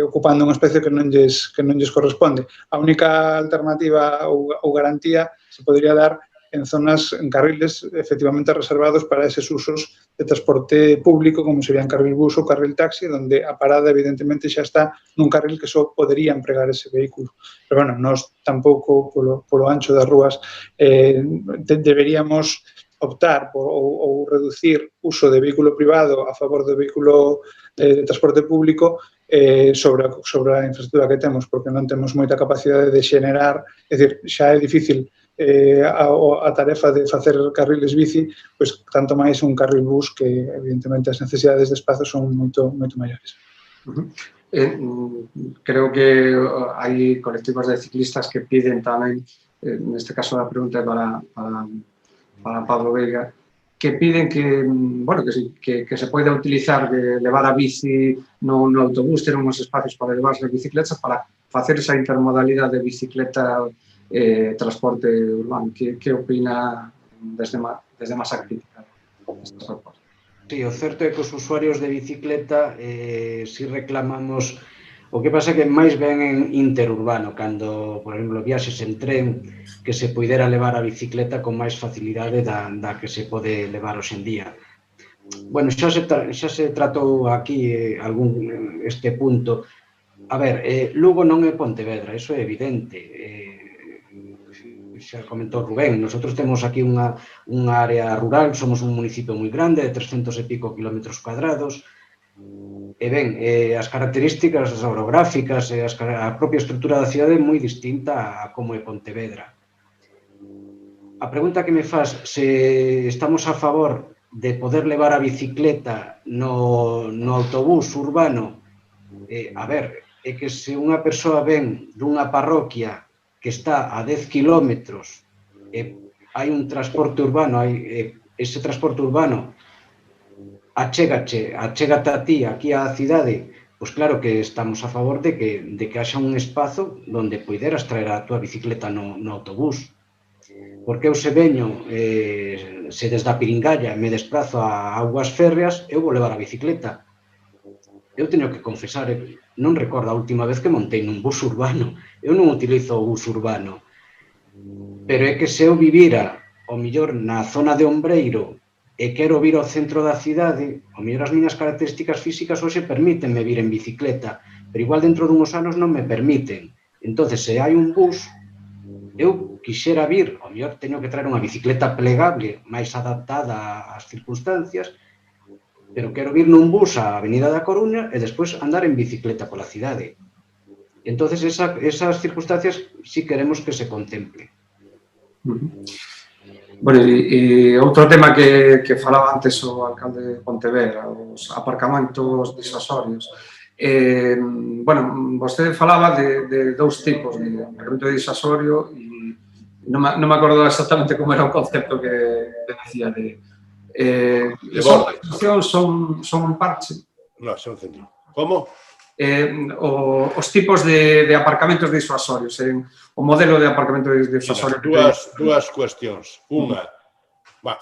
ocupando un espacio que non lles corresponde. A única alternativa ou garantía se podría dar en zonas, en carriles efectivamente reservados para eses usos de transporte público, como serían carril bus ou carril taxi, onde a parada evidentemente xa está nun carril que só podería empregar ese vehículo. Pero, nós tampouco polo ancho das rúas deberíamos optar ou reducir uso de vehículo privado a favor do vehículo de transporte público sobre a infraestructura que temos, porque non temos moita capacidade de xenerar, é dicir, xa é difícil a tarefa de facer carriles bici, pois tanto máis un carril bus que evidentemente as necesidades de espazo son moito maiores. Creo que hai colectivos de ciclistas que piden tamén, neste caso a pregunta é para Pablo Veiga, que piden que se poida utilizar de levar a bici no autobús, ter unhos espacios para levar as bicicletas para facer esa intermodalidade de bicicleta transporte urbano. Que opina desde Masa Crítica desta proposta? Sí, o certo é que os usuarios de bicicleta si reclamamos. O que pasa é que máis ben en interurbano, cando, por exemplo, viaxes en tren, que se poidera levar a bicicleta con máis facilidade da que se pode levar hoxe en día. Bueno, xa se tratou aquí este punto. A ver, Lugo non é Pontevedra, iso é evidente. Xa comentou Rubén, nosotros temos aquí unha área rural, somos un municipio moi grande, de 300 e pico kilómetros cuadrados, e ben, as características orográficas e a propia estrutura da cidade é moi distinta a como é Pontevedra. A pregunta que me faz, se estamos a favor de poder levar a bicicleta no autobús urbano, a ver, é que se unha persoa ven dunha parroquia que está a 10 kilómetros e hai un transporte urbano, ese transporte urbano achégate a ti aquí á cidade, pois claro que estamos a favor de que haxa un espazo onde poideras traer a tua bicicleta no autobús. Porque eu se veño, se desde a Piringalla me desplazo a Augas Férreas, eu vou levar a bicicleta. Eu teño que confesar, non recordo a última vez que montei nun bus urbano. Eu non utilizo o bus urbano. Pero é que se eu vivira, ao mellor, na zona de Ombreiro e quero vir ao centro da cidade, ao mellor as miñas características físicas hoxe permítenme vir en bicicleta, pero igual dentro dunhos anos non me permiten. Entonces, se hai un bus, eu quixera vir, ao mellor teño que traer unha bicicleta plegable máis adaptada ás circunstancias, pero quero vir nun bus á Avenida da Coruña e despois andar en bicicleta pola cidade. Entonces, esas circunstancias sí queremos que se contemple. Bueno, e outro tema que falaba antes o alcalde de Pontevedra, os aparcamentos disuasorios. Bueno, vostede falaba de dous tipos de aparcamento disuasorio e non me acordo exactamente como era o concepto que decía de borde. Son un parche. No, son centro. Como? Os tipos de aparcamentos disuasorios, o modelo de aparcamento disuasorio. Dúas cuestións. Unha,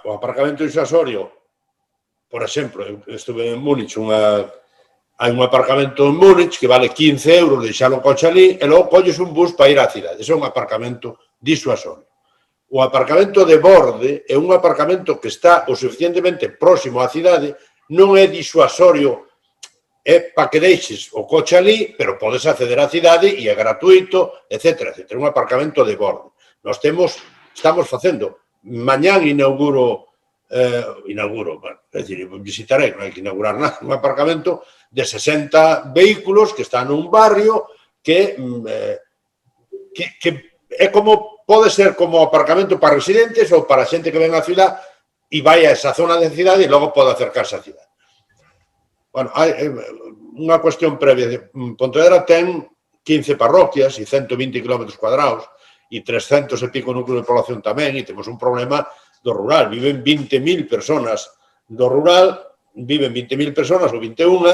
o aparcamento disuasorio, por exemplo, eu estuve en Múnich, hai un aparcamento en Múnich que vale 15 euros deixar o coche ali e logo colles un bus para ir á cidade. Ese é un aparcamento disuasorio. O aparcamento de borde é un aparcamento que está o suficientemente próximo á cidade, non é disuasorio, é para que deixes o coche ali, pero podes acceder á cidade e é gratuito, etc. É un aparcamento de borde. Nós estamos facendo, mañán inauguro, é dicir, visitarei, non hai que inaugurar nada, un aparcamento de 60 vehículos que están nun barrio que é como, pode ser como aparcamento para residentes ou para xente que ven á cidade e vai a esa zona de cidade e logo pode acercarse á cidade. Bueno, hai unha cuestión previa. Pontevedra ten 15 parroquias e 120 km cuadrados e 300 e pico núcleos de población tamén, e temos un problema do rural. Viven 20.000 personas do rural, viven 20.000 personas ou 21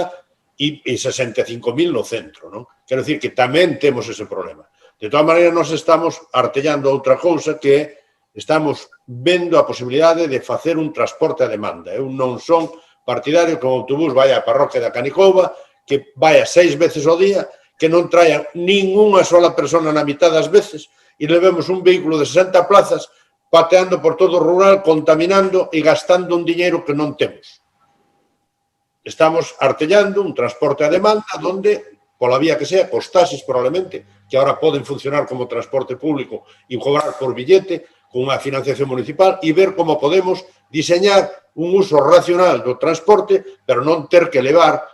e 65.000 no centro, non? Quero dicir que tamén temos ese problema. De todas maneiras, nós estamos artellando outra cousa que estamos vendo a posibilidade de facer un transporte a demanda. Eu non son partidario que o autobús vai á parroquia da Canicova, que vai a 6 veces ao día, que non traia ninguna sola persona na mitad das veces e levemos un vehículo de 60 plazas pateando por todo o rural, contaminando e gastando un diñeiro que non temos. Estamos artellando un transporte a demanda onde, pola vía que sea, cos taxis probablemente, que ahora poden funcionar como transporte público e cobrar por billete, con unha financiación municipal, e ver como podemos diseñar un uso racional do transporte, pero non ter que levar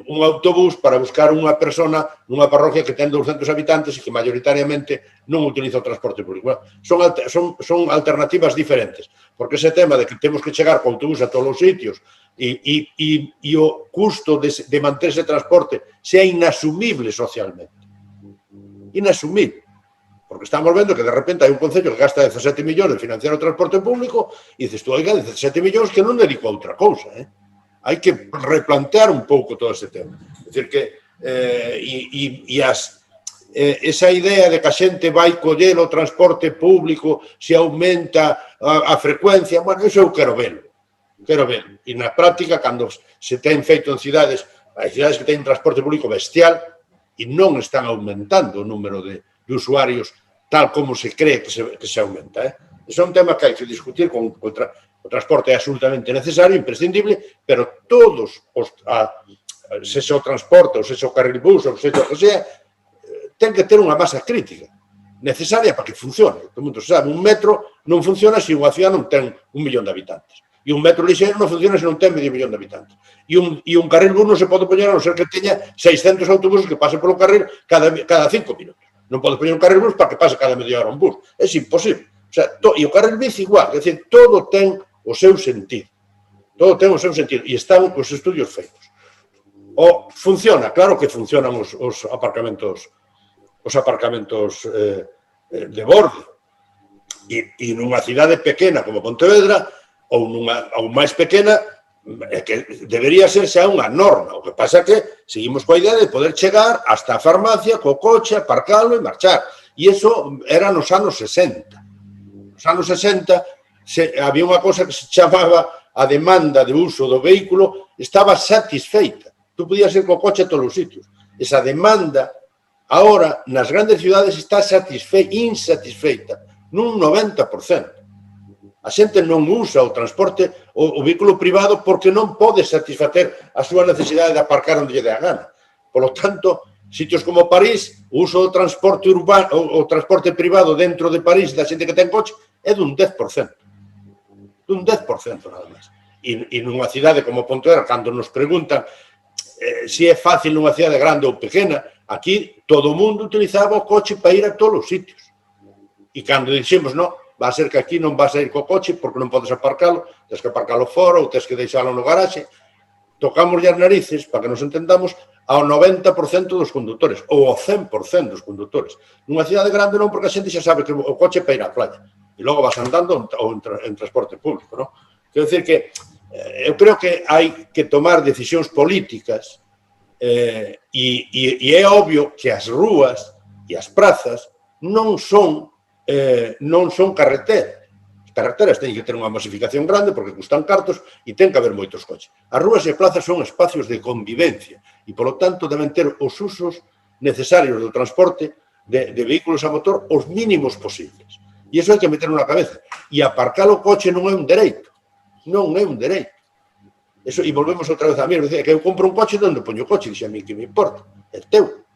un autobús para buscar unha persona nunha parroquia que ten 200 habitantes e que maioritariamente non utiliza o transporte público. Son alternativas diferentes, porque ese tema de que temos que chegar co autobús a todos os sitios e o custo de manter ese transporte sea inasumible socialmente. Inasumible. Porque estamos vendo que de repente hai un concello que gasta 17 millóns de financiar o transporte público e dices tú, oiga, 17 millóns que non dedico a outra cousa, Hai que replantear un pouco todo ese tema. É dicir que esa idea de que a xente vai coller o transporte público se aumenta a frecuencia, bueno, iso eu quero velo. Quero ver. E na práctica, cando se ten feito en cidades, hai cidades que teñen transporte público bestial e non están aumentando o número de usuarios tal como se cree que se aumenta. Ese é un tema que hai que discutir con o transporte é absolutamente necesario, imprescindible, pero todos se o transporte, ou se o carril bus, ou se o que sea, ten que ter unha masa crítica necesaria para que funcione. Todo mundo sabe, un metro non funciona se unha cidade non ten 1 millón de habitantes. E un metro lixeiro non funciona se non ten medio millón de habitantes. E un carril bus non se pode poñer a non ser que teña 600 autobuses que pasen polo carril cada 5 minutos. Non pode poñer un carril bus para que pase cada media hora un bus. É imposible. O sea, e o carril bici igual. É dicir, todo ten o seu sentido. Todo ten o seu sentido. E están os estudios feitos. Funciona, claro que funcionan os aparcamentos de borde. E nunha cidade pequena como Pontevedra, ou máis pequena, que debería ser xa unha norma. O que pasa é que seguimos coa idea de poder chegar hasta a farmacia co coche, aparcalo e marchar. E iso era nos anos 60. Nos anos 60 había unha cosa que se chamaba a demanda de uso do vehículo estaba satisfeita. Tú podías ir co coche a todos os sitios. Esa demanda, agora, nas grandes cidades está insatisfeita, nun 90%. A xente non usa o transporte, o vehículo privado, porque non pode satisfacer a súa necesidade de aparcar onde lle dé a gana. Por lo tanto, sitios como París, o uso do transporte urbano, o transporte privado dentro de París da xente que ten coche é dun 10%. Dun 10% nada máis. E nunha cidade como Pontevedra, cando nos preguntan se é fácil nunha cidade grande ou pequena, aquí todo o mundo utilizaba o coche para ir a todos os sitios. E cando dixemos, non, va a ser que aquí non vas a ir co coche porque non podes aparcalo, tens que aparcalo fora ou tens que deixalo no garaxe. Tocamos as narices, para que nos entendamos, ao 90% dos condutores, ou ao 100% dos condutores. Nunha cidade grande non, porque a xente xa sabe que o coche é para ir á playa. E logo vas andando ou en transporte público, non? Quero dicir que eu creo que hai que tomar decisións políticas e é obvio que as rúas e as prazas non son carreteras. As carreteras teñen que ter unha masificación grande porque custan cartos e ten que haber moitos coches. As rúas e plazas son espacios de convivencia e, polo tanto, deben ter os usos necesarios do transporte de vehículos a motor os mínimos posibles. E iso hai que meter na cabeza. E aparcar o coche non é un dereito. Non é un dereito. Eso, e volvemos outra vez a mí. Que eu compro un coche, onde poño o coche? Dixe a mí que me importa. É teu.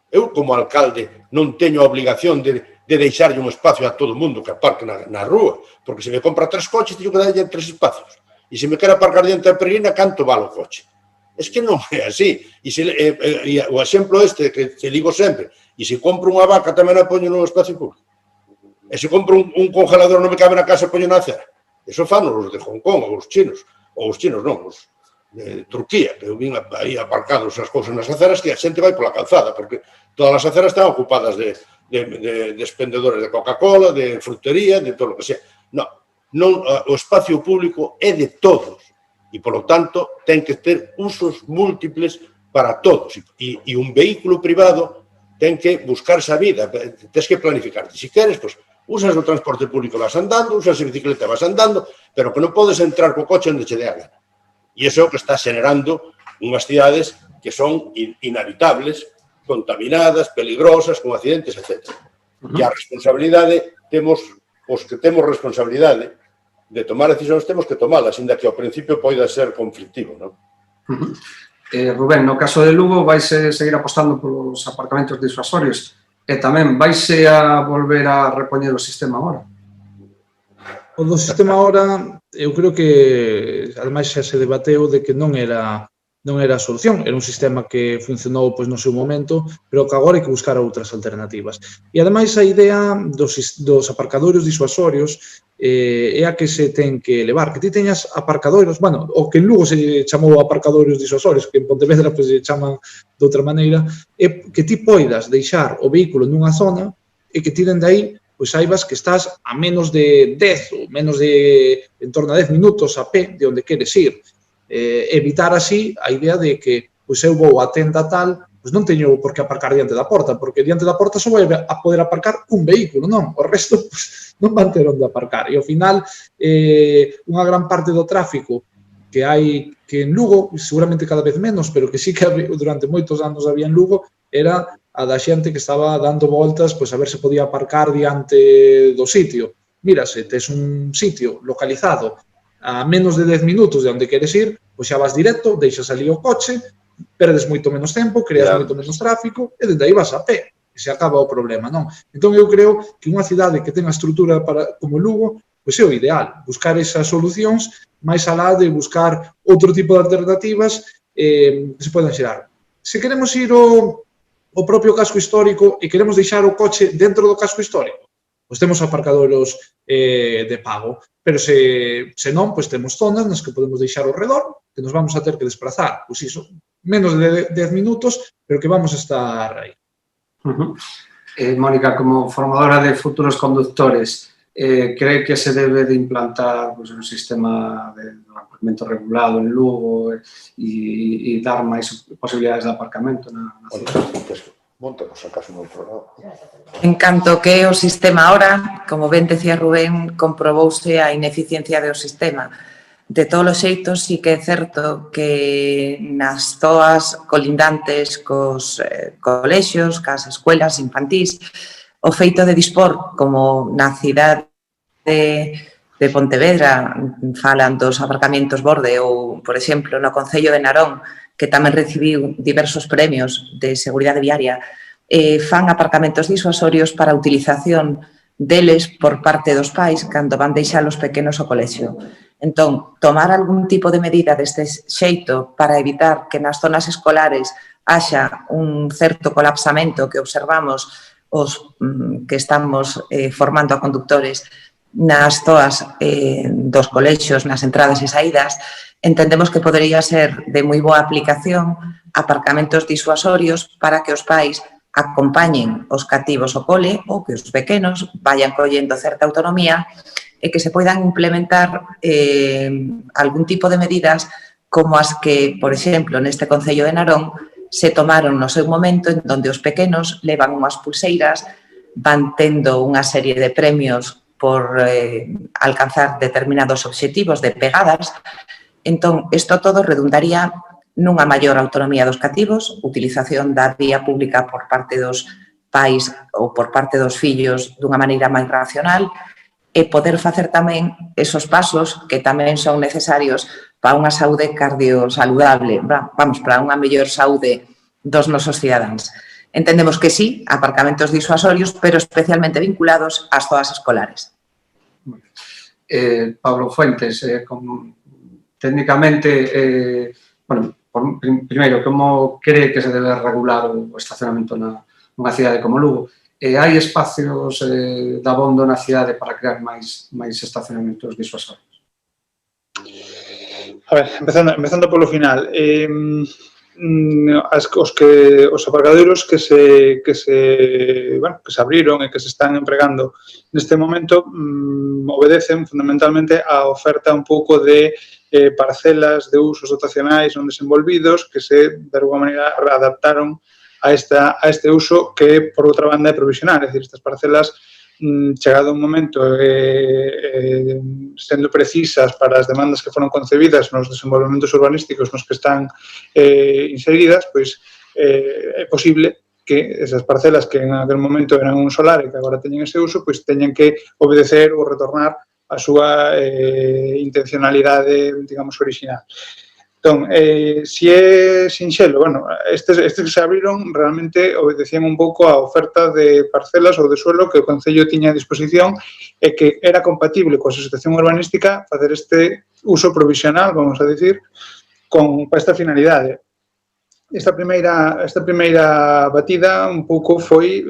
Eu, como alcalde, non teño a obligación de deixarlle un espacio a todo o mundo que aparque na rúa, porque se me compra 3 coches, teño que darlle 3 espacios. E se me quero aparcar diante da peregrina, canto vale o coche? É que non é así. E o exemplo este que digo sempre, e se compro unha vaca tamén a poño nun espacio público. E se compro un congelador non me cabe na casa, poño na acera. Eso fan os de Hong Kong, ou os chinos non, os de Turquía, que eu vin aí aparcados as cousas nas aceras, que a xente vai pola calzada, porque todas as aceras están ocupadas de expendedores de Coca-Cola, de frutería, de todo o que sea. Non, o espacio público é de todos e, polo tanto, ten que ter usos múltiples para todos. E un vehículo privado ten que buscarse a vida, tens que planificarte. Se queres, pois, usas o transporte público, vas andando, usas a bicicleta, vas andando, pero que non podes entrar co coche onde che dé a gana. E iso é o que está generando unhas cidades que son inhabitables, contaminadas, peligrosas, con accidentes, etc. E a responsabilidade, os que temos responsabilidade de tomar decisións, temos que tomalas, ainda que ao principio poida ser conflictivo, non? Rubén, no caso de Lugo, vaise seguir apostando polos aparcamentos disuasorios e tamén vaise a volver a repoñer o sistema agora? O do sistema agora, eu creo que, ademais, xa se debateu de que non era a solución, era un sistema que funcionou no seu momento, pero que agora hai que buscar outras alternativas. E, ademais, a idea dos aparcadoiros disuasorios é a que se ten que levar, que ti teñas aparcadoiros, bueno, o que en Lugo se chamou aparcadoiros disuasorios, que en Pontevedra se chaman de outra maneira, é que ti poidas deixar o vehículo nunha zona e que ti dende aí pois saibas que estás a menos de 10 ou menos de en torno a 10 minutos a pé de onde queres ir. Evitar así a idea de que pois eu vou a tenda tal pois non teño por que aparcar diante da porta, porque diante da porta só vai a poder aparcar un vehículo, non? O resto pois, non van ter onde aparcar. E ao final, unha gran parte do tráfico que hai que en Lugo, seguramente cada vez menos, pero que sí que durante moitos anos había en Lugo, era a da xente que estaba dando voltas pois a ver se podía aparcar diante do sitio. Mira, se tes un sitio localizado a menos de 10 minutos de onde queres ir, pois xa vas directo, deixas ali o coche, perdes moito menos tempo, creas moito menos tráfico e dende aí vas a pé. E se acaba o problema, non? Entón, eu creo que unha cidade que tenga estrutura como Lugo, pois é o ideal, buscar esas solucións máis alá de buscar outro tipo de alternativas que se poden xerar. Se queremos ir ao propio casco histórico e queremos deixar o coche dentro do casco histórico, pois temos aparcadoiros de pago, pero se non, pois temos zonas nas que podemos deixar ao redor, que nos vamos a ter que desplazar, pois iso, menos de 10 minutos, pero que vamos a estar aí. Mónica, como formadora de futuros conductores, cree que se debe de implantar pues, un sistema de aparcamento regulado en Lugo e dar máis posibilidades de aparcamento na cidade? Montanos acaso no programa. En canto que o sistema ahora, como ben decía Rubén, comprobouse a ineficiencia do sistema. De todos os xeitos, sí que é certo que nas zoas colindantes cos colexios, cas escuelas infantís, o feito de dispor, como na cidade de Pontevedra, falan dos aparcamentos borde ou, por exemplo, no Concello de Narón, que tamén recibiu diversos premios de seguridade viaria, fan aparcamentos disuasorios para a utilización deles por parte dos pais cando van deixar os pequenos ao colexio. Entón, tomar algún tipo de medida deste xeito para evitar que nas zonas escolares haxa un certo colapsamento que observamos os que estamos formando a conductores nas zoas dos colexios, nas entradas e saídas, entendemos que podería ser de moi boa aplicación aparcamentos disuasorios para que os pais acompañen os cativos ao cole ou que os pequenos vayan collendo certa autonomía e que se poidan implementar algún tipo de medidas como as que, por exemplo, neste Concello de Narón se tomaron no seu momento en donde os pequenos levan unhas pulseiras, van tendo unha serie de premios por alcanzar determinados obxectivos de pegadas. Entón, isto todo redundaría nunha maior autonomía dos cativos, utilización da vía pública por parte dos pais ou por parte dos fillos dunha maneira máis racional e poder facer tamén esos pasos que tamén son necesarios para unha saúde cardiosaludable, vamos, para unha mellor saúde dos nosos cidadáns. Entendemos que sí, aparcamentos disuasorios, pero especialmente vinculados ás zonas escolares. Pablo Fuentes, técnicamente, bueno, primeiro, como cree que se debe regular o estacionamento nunha cidade como Lugo? Hai espacios de abondo na cidade para crear máis estacionamentos disuasorios? A ver, empezando polo final, os aparcadoiros que se abriron e que se están empregando neste momento obedecen fundamentalmente a oferta un pouco de parcelas de usos dotacionais non desenvolvidos que se, de alguma maneira, adaptaron a este uso que, por outra banda, é provisional. É dicir, estas parcelas, chegado un momento, sendo precisas para as demandas que foron concebidas nos desenvolvementos urbanísticos nos que están inseridas, pois é posible que esas parcelas que en aquel momento eran un solar e que agora teñen ese uso, pois teñen que obedecer ou retornar a súa intencionalidade, digamos, original. Entón, se é sinxelo, bueno, estes que se abriron realmente obedecían un pouco a oferta de parcelas ou de suelo que o Concello tiña a disposición e que era compatible coa situación urbanística facer este uso provisional, vamos a dicir, para esta finalidade. Esta primeira batida un pouco foi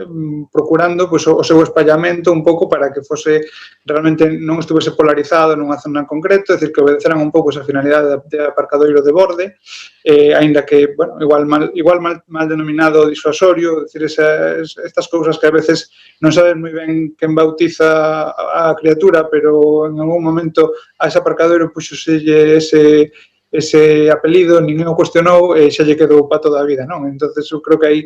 procurando pois, o seu espallamento un pouco para que fose realmente non estuvese polarizado nunha zona en concreto, é dicir, que obedeceran un pouco esa finalidade de aparcadoiro de borde, aínda que, bueno, igual mal denominado disuasorio, é dicir, estas cousas que a veces non sabes moi ben quen bautiza a criatura, pero en algún momento a ese aparcadoiro puxoselle ese apelido, ninguén o cuestionou e xa lle quedou para toda a vida, non? Entonces, eu creo que aí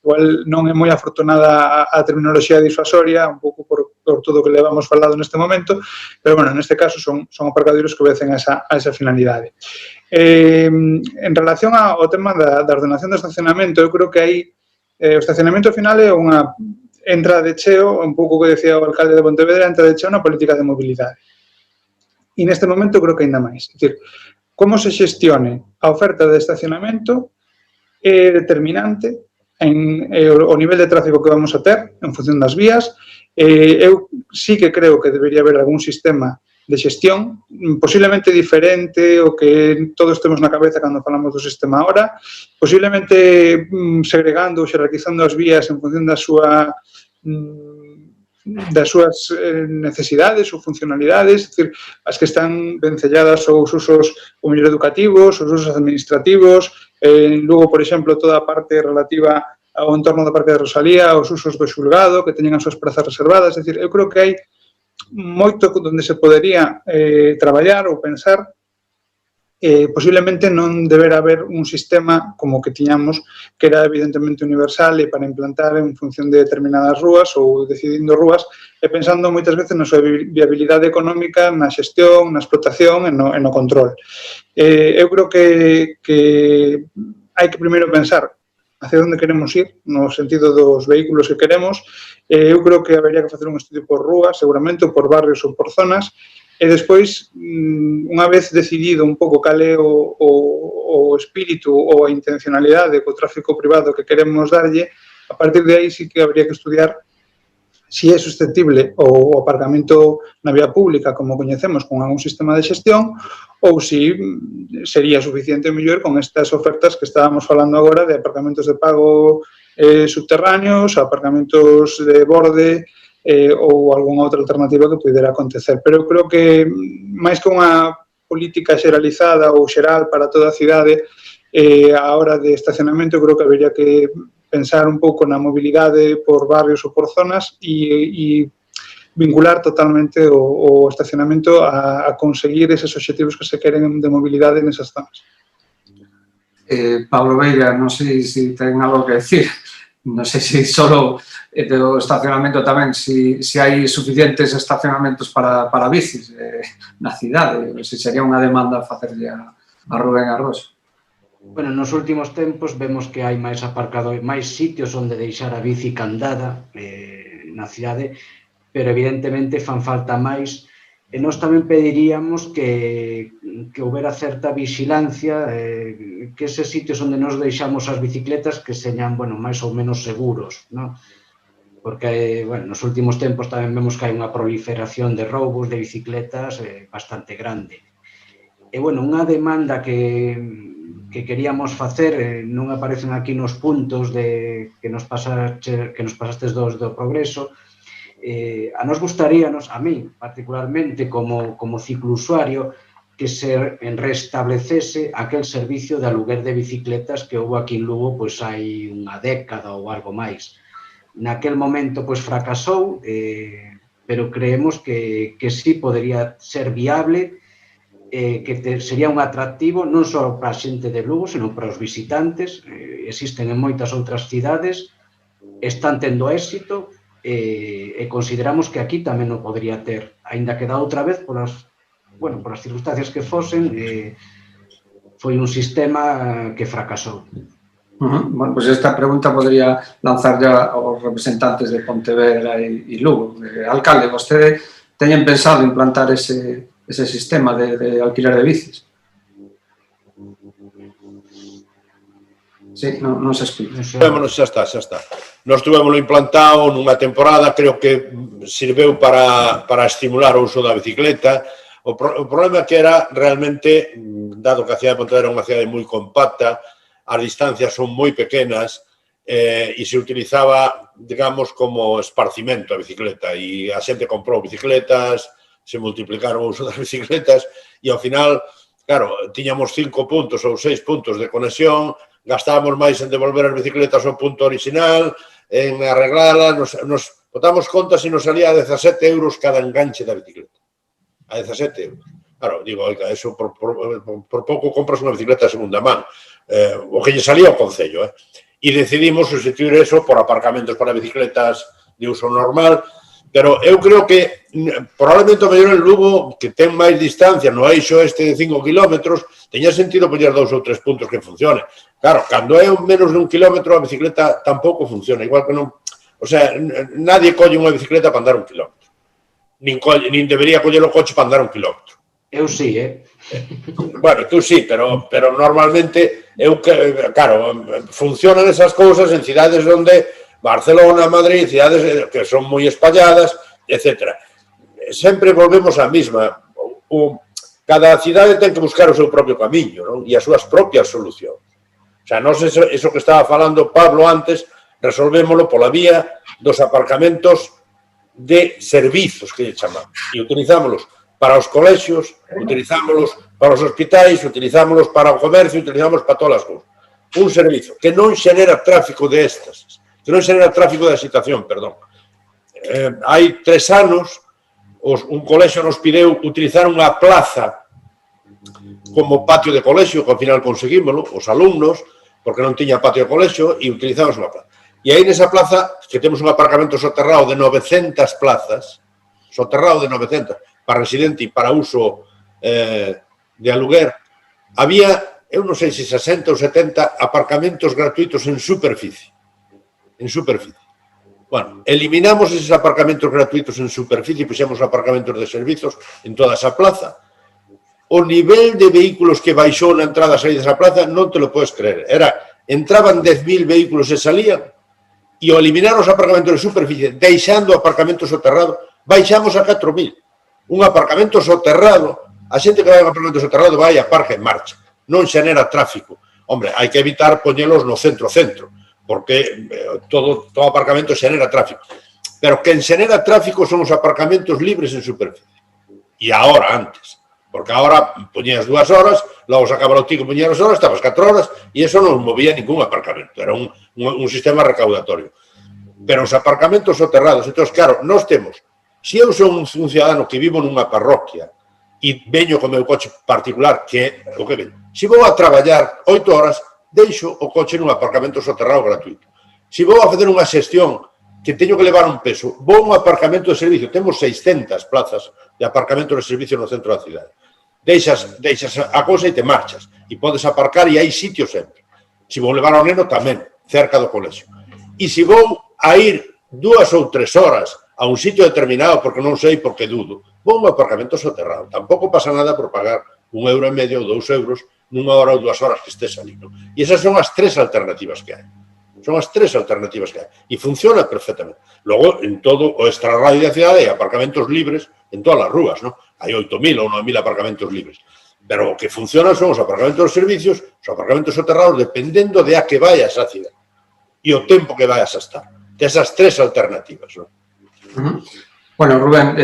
igual non é moi afortunada a terminoloxía disuasoria, un pouco por todo o que levamos falado neste momento, pero, bueno, neste caso son aparcadoiros que obedecen a esa finalidade. En relación ao tema da ordenación do estacionamento, eu creo que aí o estacionamento final é unha entra de cheo, un pouco que decía o alcalde de Pontevedra, entra de cheo na política de mobilidade. E neste momento creo que ainda máis. É dicir, como se xestione a oferta de estacionamento é determinante o nivel de tráfico que vamos a ter en función das vías. Eu sí que creo que debería haber algún sistema de xestión, posiblemente diferente o que todos temos na cabeza cando falamos do sistema ahora, posiblemente segregando ou xerarquizando as vías en función das súas necesidades ou funcionalidades, é dicir, as que están vencelladas aos usos ou mellor educativos, aos usos administrativos, logo, por exemplo, toda a parte relativa ao entorno do Parque de Rosalía, aos usos do xulgado, que teñen as súas prazas reservadas, é dicir, eu creo que hai moito onde se podería traballar ou pensar. Posiblemente non deberá haber un sistema como que tiñamos, que era evidentemente universal e para implantar en función de determinadas rúas ou decidindo rúas e pensando moitas veces na súa viabilidade económica, na xestión, na explotación e no control. Eu creo que hai que primeiro pensar hacia onde queremos ir, no sentido dos vehículos que queremos. Eu creo que habería que facer un estudio por rúas, seguramente, ou por barrios ou por zonas, e despois, unha vez decidido un pouco cal é o espírito ou a intencionalidade co tráfico privado que queremos darlle, a partir de aí sí que habría que estudiar si é susceptible o aparcamento na vía pública, como coñecemos, con algún sistema de xestión, ou si sería suficiente mellor con estas ofertas que estábamos falando agora de aparcamentos de pago subterráneos, aparcamentos de borde, ou algunha outra alternativa que pudera acontecer. Pero eu creo que, máis que unha política xeralizada ou xeral para toda a cidade, a hora de estacionamento, creo que habería que pensar un pouco na mobilidade por barrios ou por zonas e vincular totalmente o estacionamento a conseguir eses obxectivos que se queren de mobilidade nesas zonas. Pablo Veiga, non sei se ten algo que decir. Non sei se só do estacionamento tamén, se hai suficientes estacionamentos para bicis na cidade, se sería unha demanda facerlle a Rubén Arroxo. Bueno, nos últimos tempos vemos que hai máis sitios onde deixar a bici candada na cidade, pero evidentemente fan falta máis. E nós tamén pediríamos que houbera certa vixilancia, que eses sitios onde nos deixamos as bicicletas que señan, bueno, máis ou menos seguros, non? Porque, bueno, nos últimos tempos tamén vemos que hai unha proliferación de roubos de bicicletas bastante grande. E, bueno, unha demanda que queríamos facer, non aparecen aquí nos puntos que nos pasastes do Progreso. A nos gustaríanos, a mí particularmente como ciclousuario, que se restablecese aquel servicio de aluguer de bicicletas que houve aquí en Lugo pois hai unha década ou algo máis. Naquel momento pois fracasou, pero creemos que sí podería ser viable, que sería un atractivo non só para a xente de Lugo, senón para os visitantes. Existen en moitas outras cidades, están tendo éxito, e consideramos que aquí tamén o podría ter, aínda que da outra vez por as circunstancias que fosen, foi un sistema que fracasou. Bueno, pois esta pregunta podría lanzar ya aos representantes de Pontevedra e Lugo. Alcalde, vostede teñen pensado implantar ese sistema de alquiler de bicis? Sí, non se explica. Xa está. Nós tuvémoslo implantado nunha temporada, creo que sirveu para estimular o uso da bicicleta. O problema que era realmente, dado que a cidade de Pontevedra é unha cidade moi compacta, as distancias son moi pequenas e se utilizaba, digamos, como esparcimento a bicicleta e a xente comprou bicicletas, se multiplicaron o uso das bicicletas e ao final, claro, tiñamos 5 puntos ou 6 puntos de conexión, gastábamos máis en devolver as bicicletas ao punto original, en arreglalas, nos botamos contas e nos salía a 17 euros cada enganche da bicicleta. A 17 euros. Claro, digo, oiga, eso por pouco compras unha bicicleta de segunda man, o que lle salía ao Concello, e decidimos sustituir eso por aparcamentos para bicicletas de uso normal, pero eu creo que probablemente o mellor en Lugo, que ten máis distancia no eixo este de 5 kilómetros, teña sentido poñer 2 ou 3 puntos que funcione. Claro, cando é menos de 1 kilómetro, a bicicleta tampouco funciona, igual que non... O sea, nadie colle unha bicicleta para andar 1 kilómetro. Nin debería coller o coche para andar 1 kilómetro. Eu sí, Bueno, tú sí, pero normalmente, claro, funcionan esas cousas en cidades onde Barcelona, Madrid, cidades que son moi espalladas, etc. Sempre volvemos á mesma. Cada cidade ten que buscar o seu propio camiño, non? E as súas propias solucións. O sea, non eso que estaba falando Pablo antes, resolvémoslo pola vía dos aparcamentos de servizos, que lle chamamos. E utilizámoslos para os colexios, utilizámoslos para os hospitais, utilizámoslos para o comercio, utilizámoslos para todas as cousas. Un servizo que non xenera tráfico de éxtasis, que non xenera tráfico de excitación, perdón. Hai 3 anos, un colexio nos pideu utilizar unha plaza como patio de colexio, que ao final conseguímoslo, os alumnos, porque non tiña patio de colexio, e utilizamos unha plaza. E aí nesa plaza, que temos un aparcamento soterrado de 900 plazas, soterrado de 900, para residente e para uso de aluguer, había, eu non sei se 60 ou 70 aparcamentos gratuitos en superficie. En superficie. Bueno, eliminamos esos aparcamentos gratuitos en superficie e puxemos aparcamentos de servizos en toda esa plaza. O nivel de vehículos que baixou na entrada e saída desa plaza non te lo podes creer. Entraban 10.000 vehículos e salían, e ao eliminar os aparcamentos de superficie, deixando o aparcamento soterrado, baixamos a 4.000. Un aparcamento soterrado, a xente que vai a un aparcamento soterrado vai a parque en marcha, non xenera tráfico. Hombre, hai que evitar poñelos no centro, porque todo aparcamento xenera tráfico. Pero quen xenera tráfico son os aparcamentos libres en superficie. E agora, antes. Porque agora poñías 2 horas, logo sacaba o tico, poñías 2 horas, estabas 4 horas, e eso non movía ningún aparcamento. Era un sistema recaudatorio. Pero os aparcamentos soterrados, entón, claro, nós temos, se eu son un ciudadano que vivo nunha parroquia e veño co meu coche particular, que é o que veño, se vou a traballar 8 horas, deixo o coche nun aparcamento soterrado gratuito. Se vou a facer unha xestión que teño que levar un peso, vou a un aparcamento de servicio, temos 600 plazas de aparcamento de servicio no centro da cidade. Deixas a cousa e te marchas, e podes aparcar e hai sitio sempre. Se vou levar ao neno tamén, cerca do colexio. E se vou a ir 2 ou 3 horas a un sitio determinado, porque non sei, porque dudo, vou a un aparcamento soterrado. Tampouco pasa nada por pagar €1,5 ou €2 nunha hora ou 2 horas que estés ali. E esas son as 3 alternativas que hai. Son as 3 alternativas que hai. E funciona perfectamente. Logo, en todo o extrarradio da cidade hai aparcamentos libres en todas as rúas, non? Hai 8.000 ou 9.000 aparcamentos libres. Pero o que funciona son os aparcamentos de servicios, os aparcamentos soterrados, dependendo de a que vayas á cidade e o tempo que vayas a estar. De esas 3 alternativas, non? Bueno, Rubén,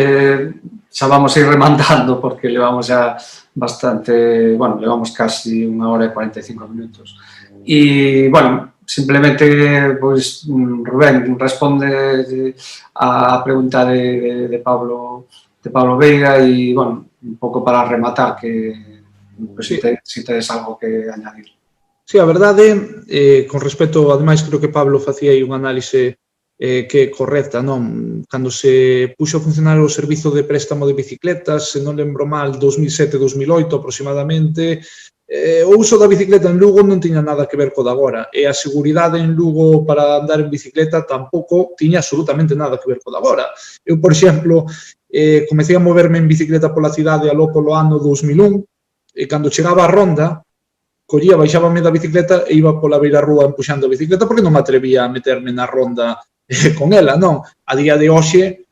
xa vamos a ir remandando porque levamos xa bastante, bueno, levamos casi 1 hora e 45 minutos. E, bueno, simplemente, pois, Rubén, responde a pregunta de Pablo Veiga e, bueno, un pouco para rematar, que pues, si tedes algo que añadir. Sí, a verdade, con respecto, ademais, creo que Pablo facía aí un análise que é correcta, non? Cando se puxo a funcionar o servizo de préstamo de bicicletas, se non lembro mal, 2007-2008 aproximadamente, o uso da bicicleta en Lugo non tiña nada que ver co de agora, e a seguridade en Lugo para andar en bicicleta tampouco tiña absolutamente nada que ver co de agora. Eu, por exemplo, comecei a moverme en bicicleta pola cidade aló polo ano 2001, e cando chegaba a Ronda, collía, baixábame da bicicleta e iba pola beira rúa empuxando a bicicleta porque non me atrevía a meterme na Ronda con ela, non? A día de hoxe,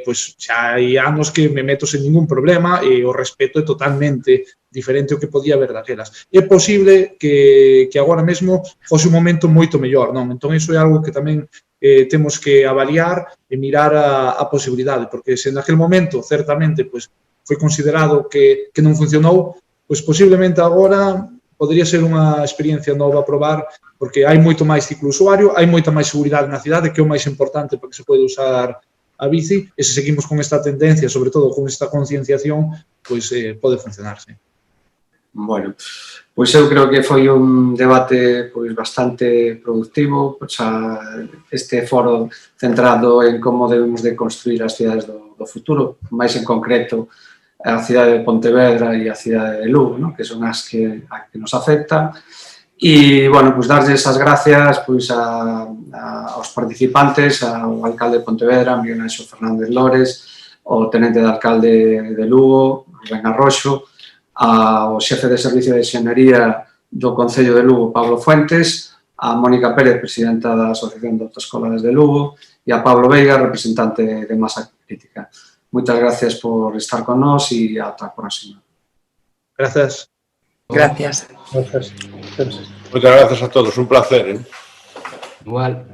pois xa hai anos que me meto sen ningún problema e o respeto é totalmente diferente ao que podía haber daquelas. É posible que agora mesmo fose un momento moito mellor, non? Entón, iso é algo que tamén temos que avaliar e mirar a posibilidade, porque se naquele momento, certamente, pois foi considerado que non funcionou, pois posiblemente agora podría ser unha experiencia nova a probar, porque hai moito máis ciclousuario, hai moita máis seguridade na cidade, que é o máis importante para que se pode usar a bici, e se seguimos con esta tendencia, sobre todo con esta concienciación, pois pode funcionar, sí. Bueno, pois eu creo que foi un debate pois bastante productivo, pois este foro centrado en como debemos de construir as cidades do futuro, máis en concreto a cidade de Pontevedra e a cidade de Lugo, ¿no? Que son as que nos afectan. E, bueno, pois darlles as gracias pois aos participantes, ao alcalde de Pontevedra, Miguel Anxo Fernández Lores, ao tenente de alcalde de Lugo, Rubén Arroxo, ao xefe de Servicio de Enxeñería do Concello de Lugo, Pablo Fuentes, a Mónica Pérez, presidenta da Asociación de Autoescolas de Lugo, e a Pablo Veiga, representante de Masa Crítica. Moitas gracias por estar con nós e ata a próxima. Gracias. Gracias. Gracias. Moitas gracias a todos, un placer. Igual.